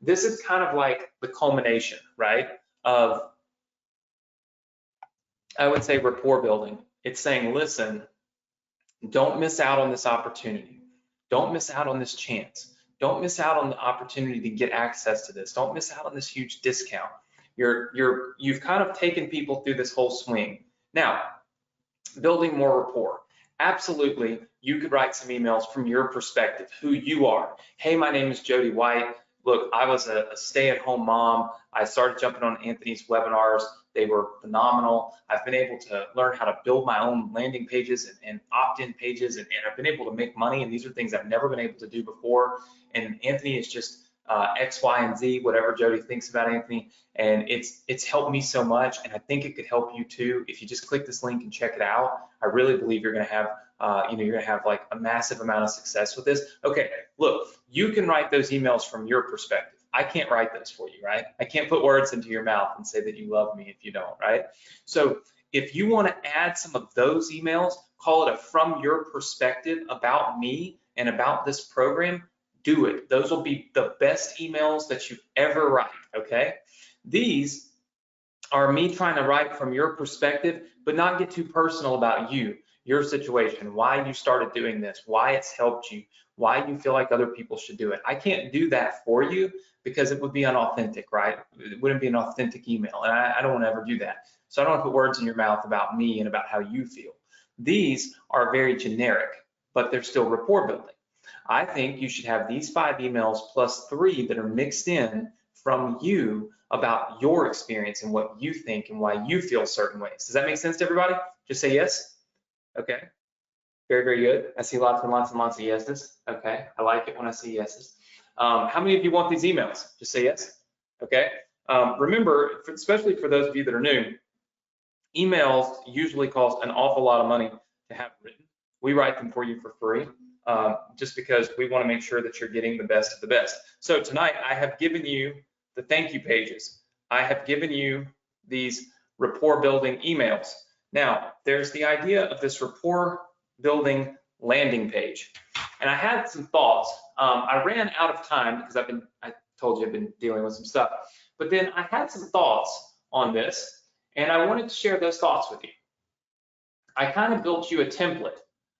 This is kind of like the culmination, right, of, I would say, rapport building. It's saying, listen, don't miss out on this opportunity. Don't miss out on this chance. Don't miss out on the opportunity to get access to this. Don't miss out on this huge discount. You've kind of taken people through this whole swing. Now, building more rapport. Absolutely, you could write some emails from your perspective, who you are. Hey, my name is Jody White. Look, I was a stay-at-home mom. I started jumping on Anthony's webinars. They were phenomenal. I've been able to learn how to build my own landing pages and opt-in pages, and I've been able to make money, and these are things I've never been able to do before. And Anthony is just X, Y, and Z, whatever Jody thinks about Anthony, and it's helped me so much, and I think it could help you too. If you just click this link and check it out, I really believe you're going to have, you're going to have like a massive amount of success with this. Okay, look, you can write those emails from your perspective. I can't write those for you, right? I can't put words into your mouth and say that you love me if you don't, right? So if you want to add some of those emails, call it a from your perspective about me and about this program, do it. Those will be the best emails that you ever write, okay? These are me trying to write from your perspective, but not get too personal about you, your situation, why you started doing this, why it's helped you, why you feel like other people should do it. I can't do that for you because it would be unauthentic, right? It wouldn't be an authentic email, and I don't want to ever do that. So I don't want to put words in your mouth about me and about how you feel. These are very generic, but they're still rapport building. I think you should have these 5 emails plus 3 that are mixed in from you about your experience and what you think and why you feel certain ways. Does that make sense to everybody? Just say yes. Okay. Very, very good. I see lots and lots and lots of yeses. Okay. I like it when I see yeses. How many of you want these emails? Just say yes. Okay. Remember, especially for those of you that are new, emails usually cost an awful lot of money to have written. We write them for you for free. Just because we want to make sure that you're getting the best of the best. So tonight I have given you the thank you pages. I have given you these rapport building emails. Now there's the idea of this rapport building landing page. And I had some thoughts. I ran out of time because I told you I've been dealing with some stuff. But then I had some thoughts on this, and I wanted to share those thoughts with you. I kind of built you a template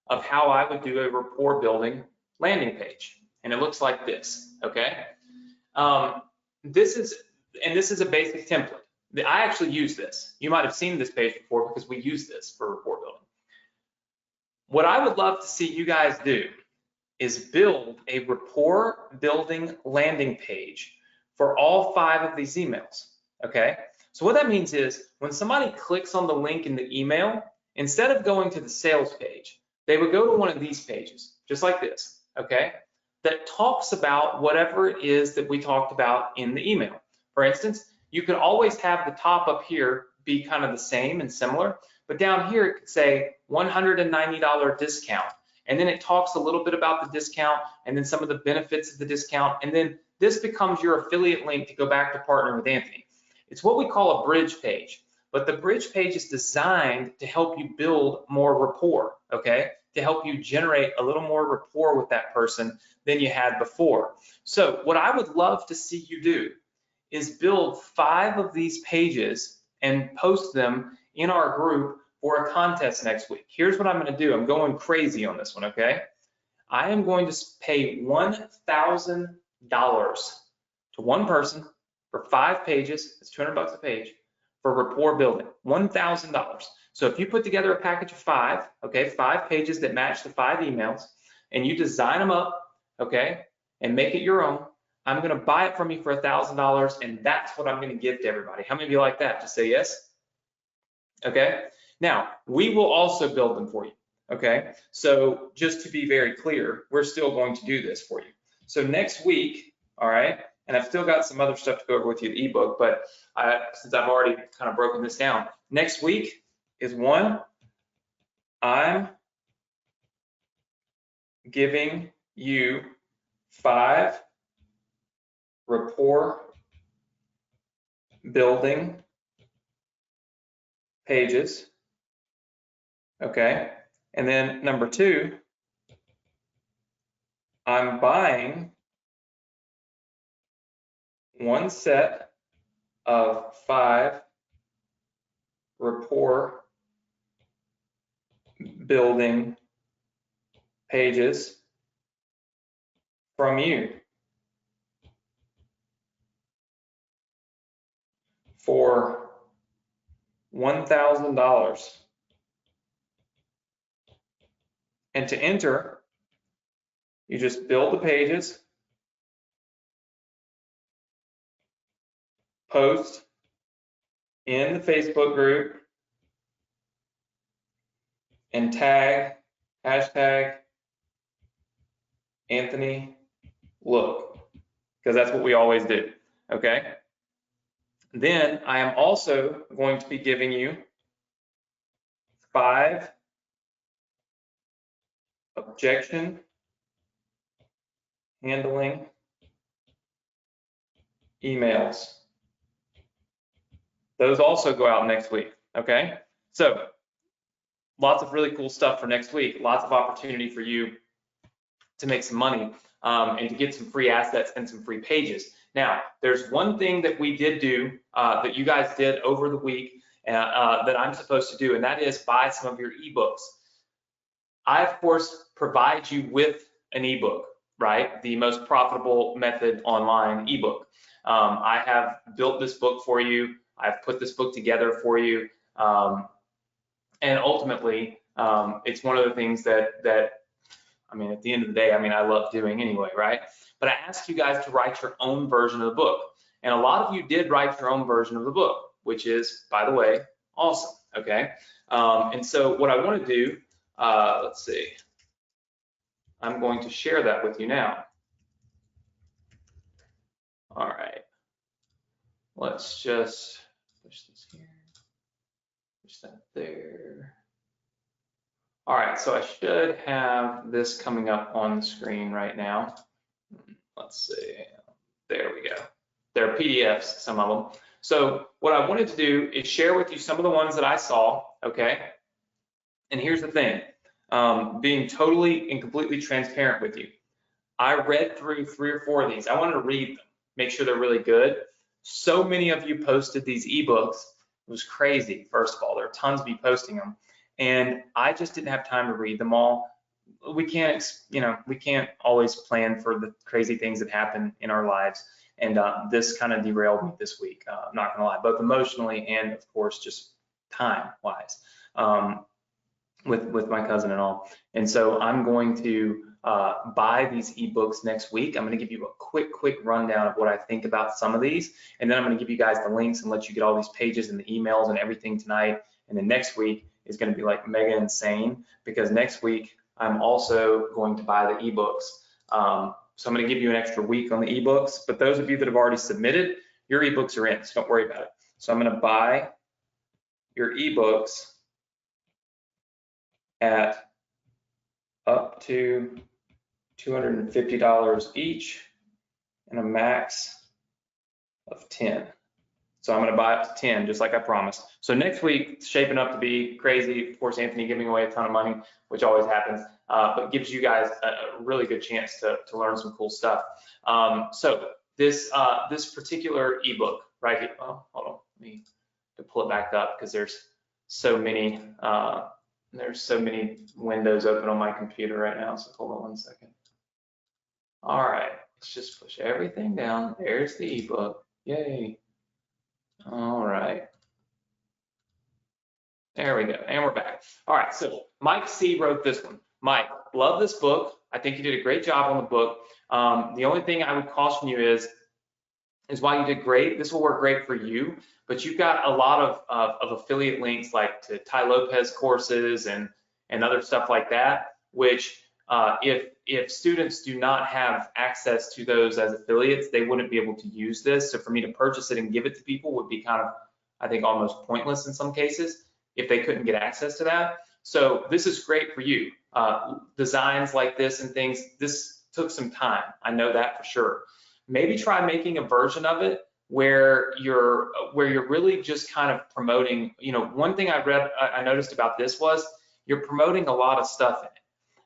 of how I would do a rapport building landing page, and it looks like this, okay? This is a basic template. I actually use this. You might have seen this page before because we use this for rapport building. What I would love to see you guys do is build a rapport building landing page for all 5 of these emails, okay? So what that means is when somebody clicks on the link in the email, instead of going to the sales page, they would go to one of these pages, just like this, okay? That talks about whatever it is that we talked about in the email. For instance, you could always have the top up here be kind of the same and similar, but down here it could say $190 discount. And then it talks a little bit about the discount and then some of the benefits of the discount. And then this becomes your affiliate link to go back to partner with Anthony. It's what we call a bridge page, but the bridge page is designed to help you build more rapport, okay? To help you generate a little more rapport with that person than you had before. So what I would love to see you do is build 5 of these pages and post them in our group for a contest next week. Here's what I'm going to do. I'm going crazy on this one, okay? I am going to pay $1,000 to one person for 5 pages. It's $200 a page for rapport building. $1,000. So if you put together a package of 5, okay, 5 pages that match the 5 emails, and you design them up, okay, and make it your own, I'm going to buy it from you for $1,000, and that's what I'm going to give to everybody. How many of you like that? Just say yes. Okay. Now, we will also build them for you, okay? So just to be very clear, we're still going to do this for you. So next week, all right, and I've still got some other stuff to go over with you, the ebook, but since I've already kind of broken this down, next week is one, I'm giving you 5 rapport building pages. Okay, and then number 2, I'm buying 1 set of 5 rapport building pages from you for $1,000. And to enter, you just build the pages, post in the Facebook group, and tag, hashtag Anthony Look, because that's what we always do, okay? Then I am also going to be giving you 5 objection handling emails. Those also go out next week, okay? So lots of really cool stuff for next week, lots of opportunity for you to make some money and to get some free assets and some free pages. Now, there's one thing that we did do that you guys did over the week that I'm supposed to do, and that is buy some of your ebooks. I, of course, provide you with an ebook, right? The most profitable method online ebook. I have built this book for you. I've put this book together for you. And ultimately, it's one of the things that, I mean, at the end of the day, I mean, I love doing anyway, right? But I asked you guys to write your own version of the book. And a lot of you did write your own version of the book, which is, by the way, awesome, okay? And so what I want to do, let's see, I'm going to share that with you now. All right, let's just push this here, push that there. All right, so I should have this coming up on the screen right now. Let's see, there we go. They're PDFs, some of them. So what I wanted to do is share with you some of the ones that I saw, okay? And here's the thing, being totally and completely transparent with you. I read through 3 or 4 of these. I wanted to read them, make sure they're really good. So many of you posted these ebooks. It was crazy. First of all, there are tons of you posting them, and I just didn't have time to read them all. We can't, we can't always plan for the crazy things that happen in our lives. And this kind of derailed me this week. I'm not gonna lie, both emotionally and of course just time wise, with my cousin and all. And so I'm going to buy these ebooks next week. I'm going to give you a quick rundown of what I think about some of these, and then I'm going to give you guys the links and let you get all these pages and the emails and everything tonight. And then next week is going to be like mega insane, because next week I'm also going to buy the ebooks. So I'm going to give you an extra week on the ebooks, but those of you that have already submitted, your ebooks are in, so don't worry about it. So I'm going to buy your ebooks at up to $250 each and a max of 10. So I'm going to buy up to 10, just like I promised. So next week, it's shaping up to be crazy. Of course, Anthony giving away a ton of money, which always happens, but gives you guys a really good chance to learn some cool stuff. So this particular ebook right here, oh, hold on, let me pull it back up because there's so many windows open on my computer right now. So hold on one second. All right, let's just push everything down. There's the ebook. Yay. All right. There we go, and we're back. All right, so Mike C wrote this one. Mike, love this book. I think you did a great job on the book. The only thing I would caution you is while you did great, this will work great for you, but you've got a lot of affiliate links like to Ty Lopez courses and other stuff like that, which if students do not have access to those as affiliates, they wouldn't be able to use this. So for me to purchase it and give it to people would be kind of, I think, almost pointless in some cases if they couldn't get access to that. So this is great for you. Designs like this and things, this took some time. I know that for sure. Maybe try making a version of it where you're really just kind of promoting, one thing I noticed about this was you're promoting a lot of stuff in it.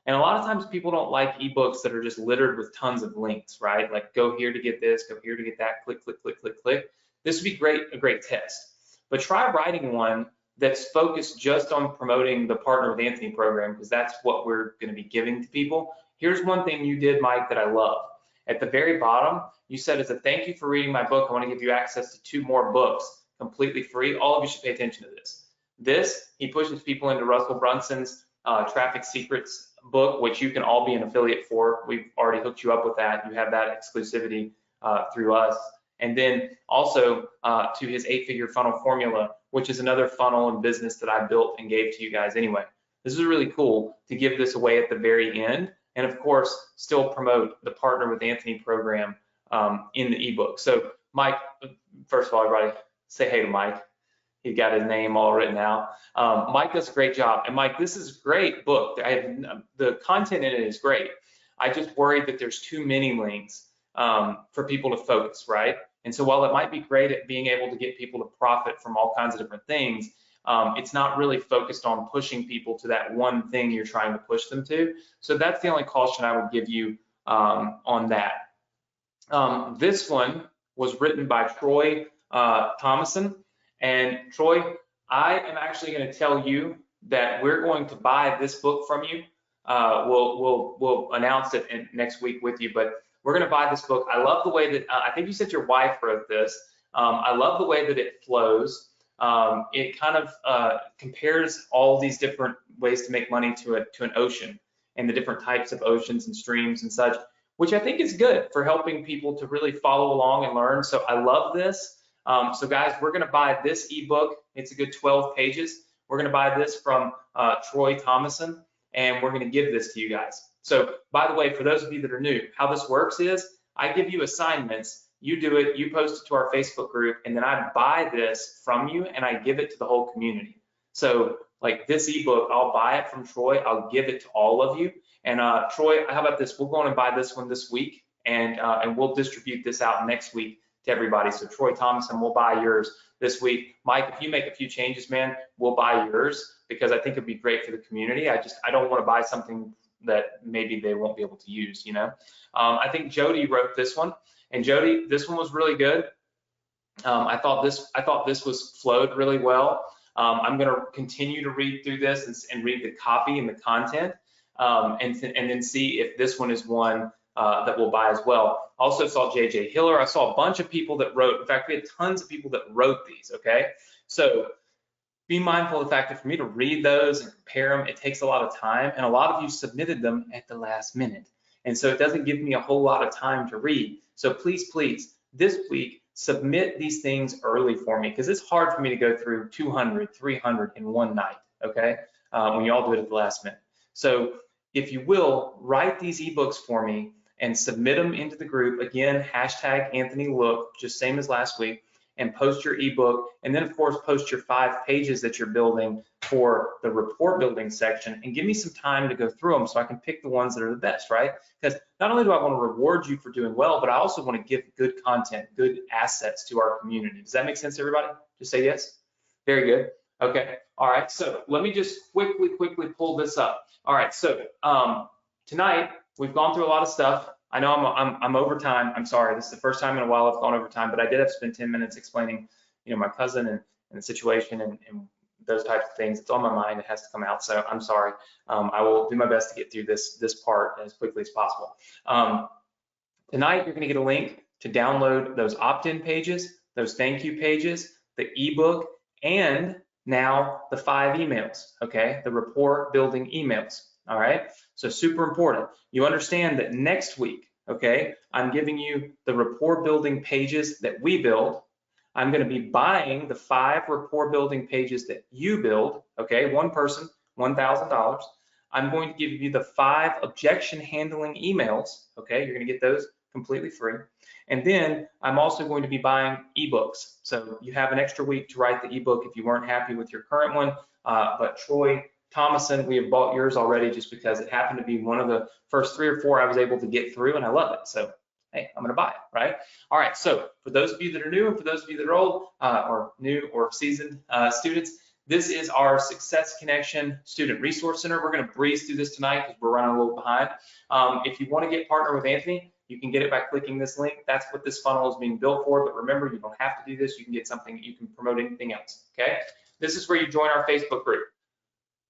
And a lot of times people don't like ebooks that are just littered with tons of links, right? Like go here to get this, go here to get that, click, click, click, click, click. This would be a great test. But try writing one that's focused just on promoting the Partner with Anthony program, because that's what we're going to be giving to people. Here's one thing you did, Mike, that I love. At the very bottom, you said, as a thank you for reading my book, I want to give you access to 2 more books completely free. All of you should pay attention to this. He pushes people into Russell Brunson's Traffic Secrets book, which you can all be an affiliate for. We've already hooked you up with that. You have that exclusivity through us. And then also to his 8-figure funnel formula, which is another funnel and business that I built and gave to you guys anyway. This is really cool to give this away at the very end. And of course, still promote the Partner with Anthony program in the ebook. So Mike, first of all, everybody say hey to Mike. He got his name all written out. Mike does a great job. And Mike, this is a great book. The content in it is great. I just worried that there's too many links for people to focus, right? And so while it might be great at being able to get people to profit from all kinds of different things, it's not really focused on pushing people to that one thing you're trying to push them to. So that's the only caution I would give you on that. This one was written by Troy Thomason. And Troy, I am actually going to tell you that we're going to buy this book from you. We'll announce it next week with you, but we're going to buy this book. I love the way that I think you said your wife wrote this. I love the way that it flows. It kind of compares all these different ways to make money to an ocean and the different types of oceans and streams and such, which I think is good for helping people to really follow along and learn. So I love this. So guys, we're going to buy this ebook. It's a good 12 pages. We're going to buy this from Troy Thomason, and we're going to give this to you guys. So by the way, for those of you that are new, how this works is I give you assignments. You do it, you post it to our Facebook group, and then I buy this from you and I give it to the whole community. So like this ebook, I'll buy it from Troy. I'll give it to all of you. And Troy, how about this? We'll go on and buy this one this week, and we'll distribute this out next week to everybody. So Troy Thompson, we'll buy yours this week. Mike, if you make a few changes, man, we'll buy yours because I think it'd be great for the community. I don't want to buy something that maybe they won't be able to use, I think Jody wrote this one, And Jody, this one was really good. I thought this was flowed really well. I'm going to continue to read through this and read the copy and the content, and then see if this one is one that we'll buy as well. Also saw JJ Hiller. I saw a bunch of people that wrote. In fact, we had tons of people that wrote these. Okay, so be mindful of the fact that for me to read those and compare them, it takes a lot of time, and a lot of you submitted them at the last minute, and so it doesn't give me a whole lot of time to read. So please, this week, submit these things early for me, because it's hard for me to go through 200, 300 in one night, okay, when you all do it at the last minute. So if you will, write these ebooks for me and submit them into the group. Again, hashtag Anthony Look, just same as last week, and post your ebook, and then of course post your 5 pages that you're building for the report building section, and give me some time to go through them so I can pick the ones that are the best, right? Because not only do I want to reward you for doing well, but I also want to give good content, good assets to our community. Does that make sense, everybody? Just say yes. Very good. Okay. All right. So let me just quickly pull this up. All right. So tonight we've gone through a lot of stuff. I know I'm over time. I'm sorry. This is the first time in a while I've gone over time, but I did have to spend 10 minutes explaining, my cousin and the situation and those types of things. It's on my mind. It has to come out. So I'm sorry. I will do my best to get through this part as quickly as possible. Tonight, you're going to get a link to download those opt-in pages, those thank you pages, the ebook, and now the 5 emails, okay? The report building emails. All right, so super important. You understand that next week, okay, I'm giving you the rapport building pages that we build. I'm going to be buying the 5 rapport building pages that you build, okay, one person, $1,000. I'm going to give you the 5 objection handling emails, okay, you're going to get those completely free. And then I'm also going to be buying ebooks. So you have an extra week to write the ebook if you weren't happy with your current one, but Troy Thomason, we have bought yours already just because it happened to be one of the first 3 or 4 I was able to get through, and I love it. So, hey, I'm going to buy it, right? All right, so for those of you that are new and for those of you that are old or new or seasoned students, this is our Success Connection Student Resource Center. We're going to breeze through this tonight because we're running a little behind. If you want to get partner with Anthony, you can get it by clicking this link. That's what this funnel is being built for, but remember, you don't have to do this. You can get something, you can promote anything else, okay? This is where you join our Facebook group.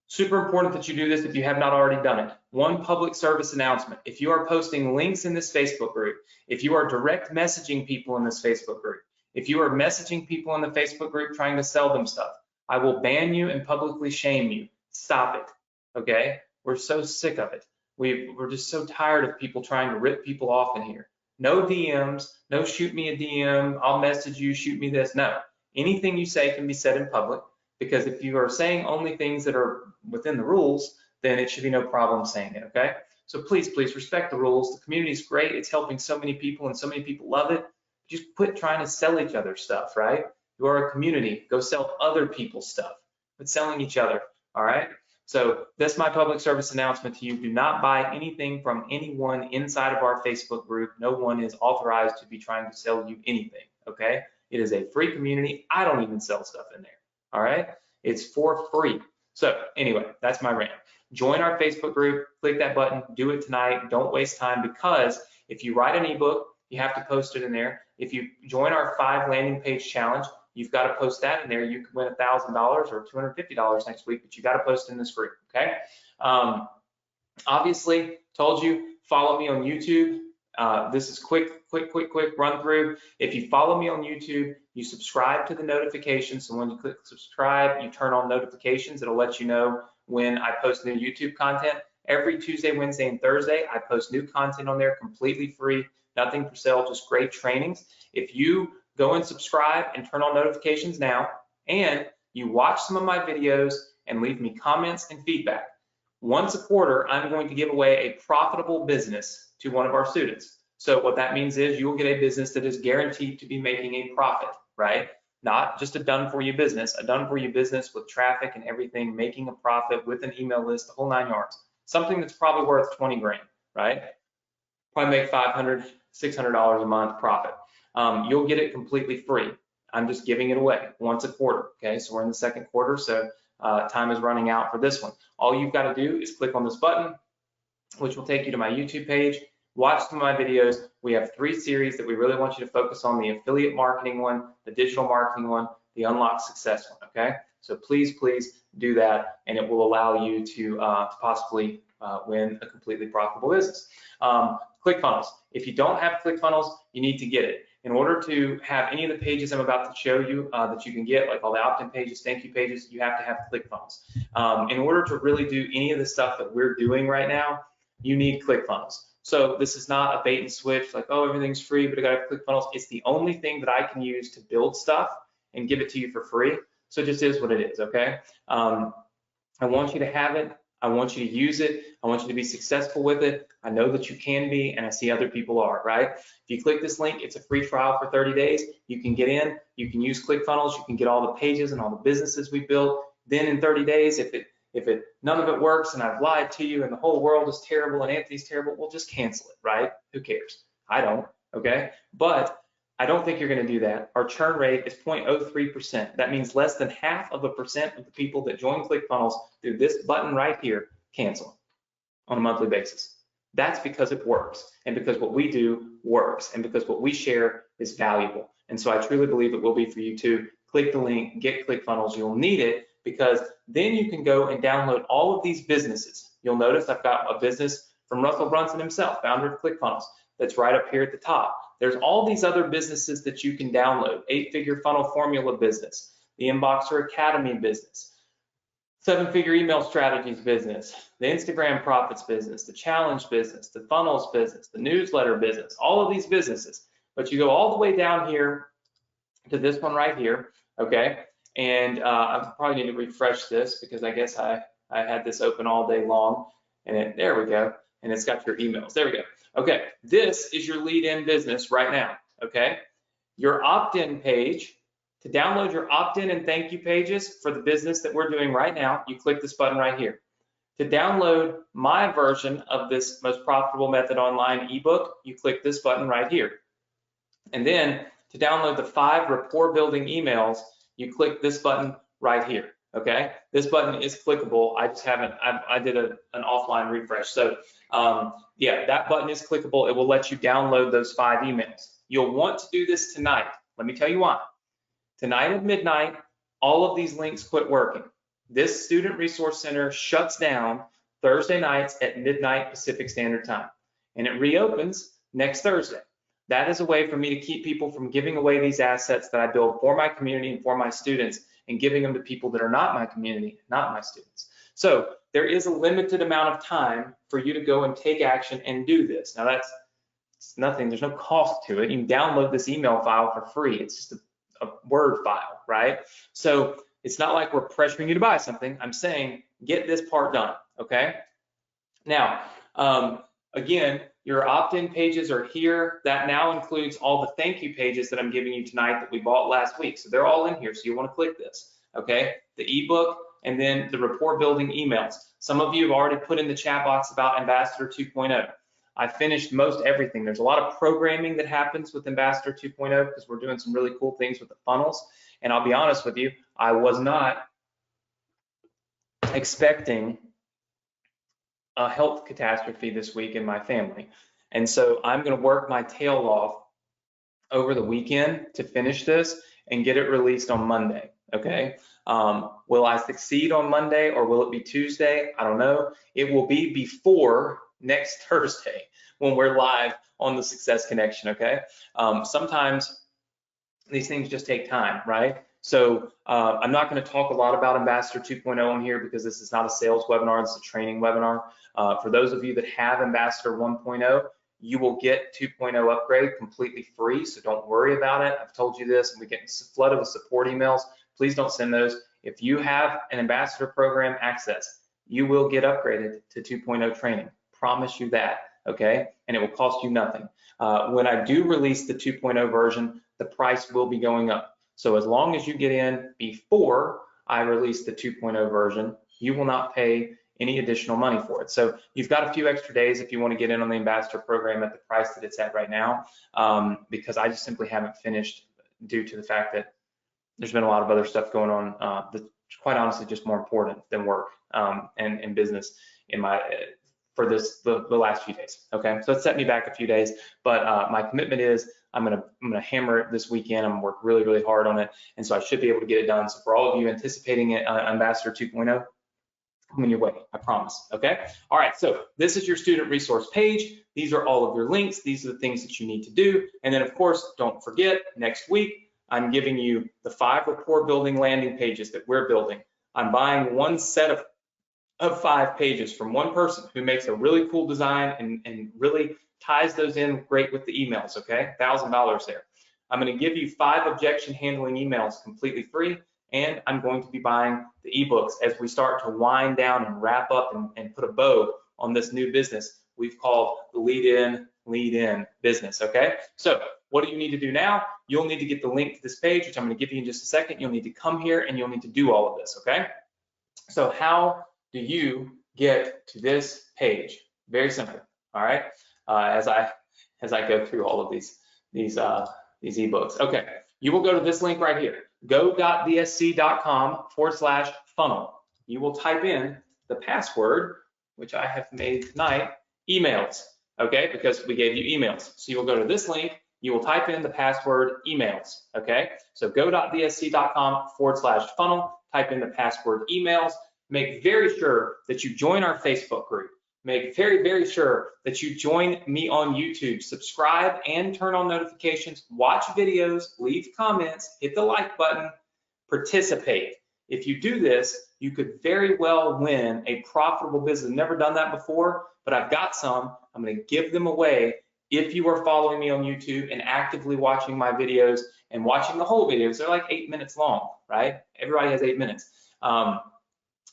Super important that you do this if you have not already done it. One public service announcement. If you are posting links in this Facebook group, if you are direct messaging people in this Facebook group, if you are messaging people in the Facebook group trying to sell them stuff, I will ban you and publicly shame you. Stop it, okay? We're so sick of it. We're just so tired of people trying to rip people off in here. No DMs, no shoot me a DM, I'll message you, shoot me this. No, anything you say can be said in public. Because if you are saying only things that are within the rules, then it should be no problem saying it, okay? So please respect the rules. The community is great. It's helping so many people and so many people love it. Just quit trying to sell each other stuff, right? You are a community. Go sell other people's stuff. Quit selling each other, all right? So that's my public service announcement to you. Do not buy anything from anyone inside of our Facebook group. No one is authorized to be trying to sell you anything, okay? It is a free community. I don't even sell stuff in there. All right, it's for free. So anyway, that's my rant. Join our Facebook group, click that button, do it tonight. Don't waste time, because if you write an ebook, you have to post it in there. If you join our 5 landing page challenge, you've got to post that in there. You can win $1,000 or $250 next week, but you got to post in this group, okay? Obviously, told you, follow me on YouTube. This is quick run through. If you follow me on YouTube, you subscribe to the notifications. So when you click subscribe, you turn on notifications. It'll let you know when I post new YouTube content. Every Tuesday, Wednesday, and Thursday, I post new content on there completely free, nothing for sale, just great trainings. If you go and subscribe and turn on notifications now, and you watch some of my videos and leave me comments and feedback, once a quarter, I'm going to give away a profitable business to one of our students. So what that means is you will get a business that is guaranteed to be making a profit, right? Not just a done-for-you business, a done-for-you business with traffic and everything, making a profit with an email list, the whole 9 yards. Something that's probably worth 20 grand, right? Probably make $500, $600 a month profit. You'll get it completely free. I'm just giving it away once a quarter, okay? So we're in the 2nd quarter, so time is running out for this one. All you've got to do is click on this button, which will take you to my YouTube page. watch some of my videos. We have 3 series that we really want you to focus on: the affiliate marketing one, the digital marketing one, the unlock success one, okay? So please do that, and it will allow you to possibly win a completely profitable business. ClickFunnels. If you don't have ClickFunnels, you need to get it. In order to have any of the pages I'm about to show you that you can get, like all the opt-in pages, thank you pages, you have to have ClickFunnels. In order to really do any of the stuff that we're doing right now, you need ClickFunnels. So this is not a bait and switch, like, oh, everything's free, but I gotta have ClickFunnels. It's the only thing that I can use to build stuff and give it to you for free. So it just is what it is, okay? I want you to have it. I want you to use it. I want you to be successful with it. I know that you can be, and I see other people are, right? If you click this link, it's a free trial for 30 days. You can get in, you can use ClickFunnels, you can get all the pages and all the businesses we built. Then in 30 days, if none of it works and I've lied to you and the whole world is terrible and Anthony's terrible, we'll just cancel it, right? Who cares? I don't, okay? But I don't think you're going to do that. Our churn rate is 0.03%. That means less than 0.5% of the people that join ClickFunnels through this button right here cancel on a monthly basis. That's because it works, and because what we do works, and because what we share is valuable. And so I truly believe it will be for you too. Click the link, get ClickFunnels. You'll need it, because then you can go and download all of these businesses. You'll notice I've got a business from Russell Brunson himself, founder of ClickFunnels, that's right up here at the top. There's all these other businesses that you can download: 8-figure funnel formula business, the Inboxer Academy business, 7-figure email strategies business, the Instagram profits business, the challenge business, the funnels business, the newsletter business, all of these businesses. But you go all the way down here to this one right here, okay? And I probably need to refresh this, because I guess I had this open all day long, and there we go. And it's got your emails. There we go. Okay, this is your lead-in business right now, okay? Your opt-in page, to download your opt-in and thank you pages for the business that we're doing right now, you click this button right here. To download my version of this most profitable method online ebook, you click this button right here. And then to download the 5 rapport building emails, you click this button right here. Okay, this button is clickable. I just haven't, I did an offline refresh. So yeah, that button is clickable. It will let you download those 5 emails. You'll want to do this tonight. Let me tell you why. Tonight at midnight, all of these links quit working. This Student Resource Center shuts down Thursday nights at midnight Pacific Standard Time, and it reopens next Thursday. That is a way for me to keep people from giving away these assets that I build for my community and for my students, and giving them to people that are not my community, not my students. So there is a limited amount of time for you to go and take action and do this. Now that's nothing, there's no cost to it. You can download this email file for free. It's just a Word file, right? So it's not like we're pressuring you to buy something. I'm saying get this part done, okay? Now, again, your opt-in pages are here. That now includes all the thank you pages that I'm giving you tonight that we bought last week. So they're all in here, so you want to click this, okay? The ebook, and then the rapport building emails. Some of you have already put in the chat box about Ambassador 2.0. I finished most everything. There's a lot of programming that happens with Ambassador 2.0 because we're doing some really cool things with the funnels. And I'll be honest with you, I was not expecting a health catastrophe this week in my family. And so I'm going to work my tail off over the weekend to finish this and get it released on Monday, okay? Will I succeed on Monday, or will it be Tuesday? I don't know. It will be before next Thursday when we're live on the Success Connection, okay? Sometimes these things just take time, right? So I'm not going to talk a lot about Ambassador 2.0 on here because this is not a sales webinar, this is a training webinar. For those of you that have Ambassador 1.0, you will get 2.0 upgrade completely free, so don't worry about it. I've told you this, and we get flooded with support emails. Please don't send those. If you have an Ambassador program access, you will get upgraded to 2.0 training. Promise you that, okay? And it will cost you nothing. When I do release the 2.0 version, the price will be going up. So as long as you get in before I release the 2.0 version, you will not pay any additional money for it. So you've got a few extra days if you want to get in on the Ambassador program at the price that it's at right now, because I just simply haven't finished due to the fact that there's been a lot of other stuff going on that's quite honestly just more important than work and business for the last few days. Okay, so it set me back a few days, but my commitment is I'm gonna hammer it this weekend. I'm gonna work really, really hard on it, and so I should be able to get it done. So for all of you anticipating it, Ambassador 2.0, coming your way, I promise. Okay, all right, so this is your student resource page. These are all of your links. These are the things that you need to do, and then of course, don't forget, next week I'm giving you the 5 rapport building landing pages that we're building. I'm buying one set of 5 pages from one person who makes a really cool design and really ties those in great with the emails, okay? $1,000 there. I'm gonna give you 5 objection handling emails completely free, and I'm going to be buying the ebooks as we start to wind down and wrap up and put a bow on this new business we've called the lead in business, okay? So what do you need to do now? You'll need to get the link to this page, which I'm gonna give you in just a second. You'll need to come here and you'll need to do all of this, okay? So how do you get to this page? Very simple, all right? As I go through all of these ebooks. Okay, you will go to this link right here, go.vsc.com/funnel. You will type in the password, which I have made tonight, emails, okay? Because we gave you emails. So you will go to this link, you will type in the password emails, okay? So go.vsc.com/funnel, type in the password emails. Make very sure that you join our Facebook group. Make very, very sure that you join me on YouTube. Subscribe and turn on notifications. Watch videos, leave comments, hit the like button, participate. If you do this, you could very well win a profitable business. Never done that before, but I've got some. I'm going to give them away if you are following me on YouTube and actively watching my videos and watching the whole videos. They're like 8 minutes long, right? Everybody has 8 minutes.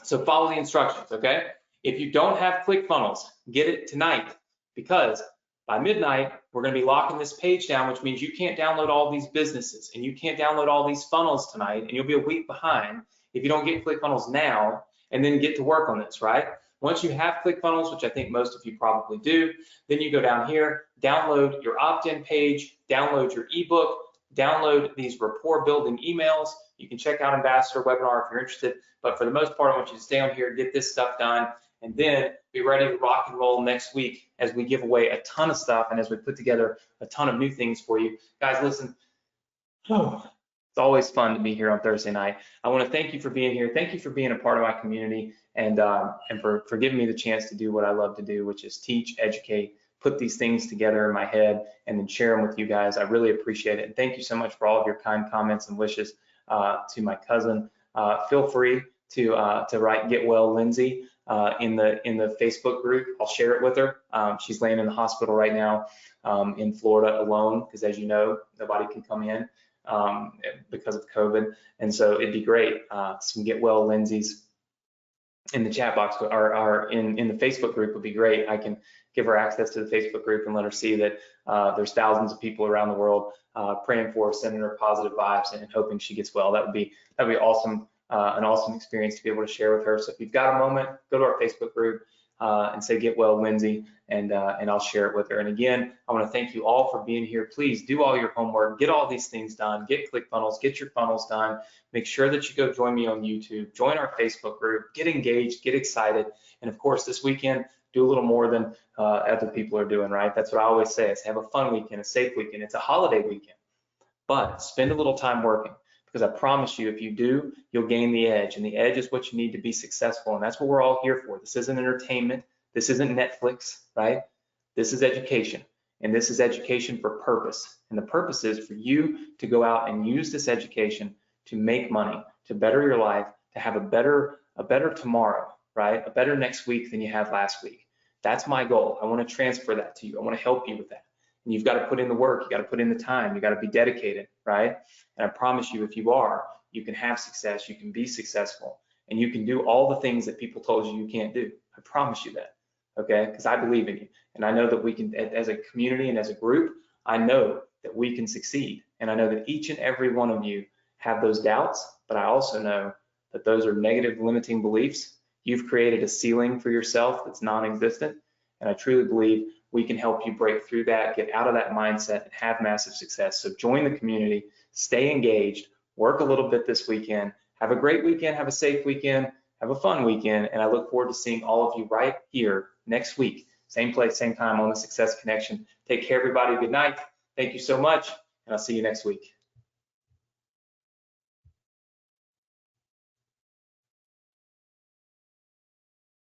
So follow the instructions, okay? If you don't have ClickFunnels, get it tonight, because by midnight, we're gonna be locking this page down, which means you can't download all these businesses and you can't download all these funnels tonight, and you'll be a week behind if you don't get ClickFunnels now and then get to work on this, right? Once you have ClickFunnels, which I think most of you probably do, then you go down here, download your opt-in page, download your ebook, download these rapport building emails. You can check out Ambassador webinar if you're interested, but for the most part, I want you to stay on here, get this stuff done, and then be ready to rock and roll next week as we give away a ton of stuff and as we put together a ton of new things for you. Guys, listen, it's always fun to be here on Thursday night. I want to thank you for being here. Thank you for being a part of my community and for giving me the chance to do what I love to do, which is teach, educate, put these things together in my head and then share them with you guys. I really appreciate it. And thank you so much for all of your kind comments and wishes to my cousin. Feel free to write Get Well Lindsay in the Facebook group. I'll share it with her. She's laying in the hospital right now in Florida alone, because as you know, nobody can come in because of COVID. And so it'd be great. Some Get Well Lindsays in the chat box or in the Facebook group would be great. I can give her access to the Facebook group and let her see that there's thousands of people around the world praying for her, sending her positive vibes and hoping she gets well. That'd be awesome. An awesome experience to be able to share with her. So if you've got a moment, go to our Facebook group and say Get Well Lindsay, and I'll share it with her. And again, I want to thank you all for being here. Please do all your homework, get all these things done, get ClickFunnels, get your funnels done. Make sure that you go join me on YouTube, join our Facebook group, get engaged, get excited, and of course this weekend do a little more than other people are doing, right? That's what I always say, is have a fun weekend, a safe weekend. It's a holiday weekend, but spend a little time working. Because I promise you, if you do, you'll gain the edge, and the edge is what you need to be successful, and that's what we're all here for. This isn't entertainment. This isn't Netflix, right? This is education, and this is education for purpose. And the purpose is for you to go out and use this education to make money, to better your life, to have a better tomorrow, right? A better next week than you had last week. That's my goal. I want to transfer that to you. I want to help you with that. And you've got to put in the work, you got to put in the time, you got to be dedicated, right? And I promise you, if you are, you can have success, you can be successful, and you can do all the things that people told you can't do. I promise you that, okay? Because I believe in you, and I know that we can, as a community and as a group, I know that we can succeed. And I know that each and every one of you have those doubts, but I also know that those are negative limiting beliefs. You've created a ceiling for yourself that's non-existent, and I truly believe we can help you break through that, get out of that mindset, and have massive success. So join the community, stay engaged, work a little bit this weekend, have a great weekend, have a safe weekend, Have a fun weekend, and I look forward to seeing all of you right here next week. Same place, same time on the Success Connection. Take care, everybody. Good night. Thank you so much, and I'll see you next week.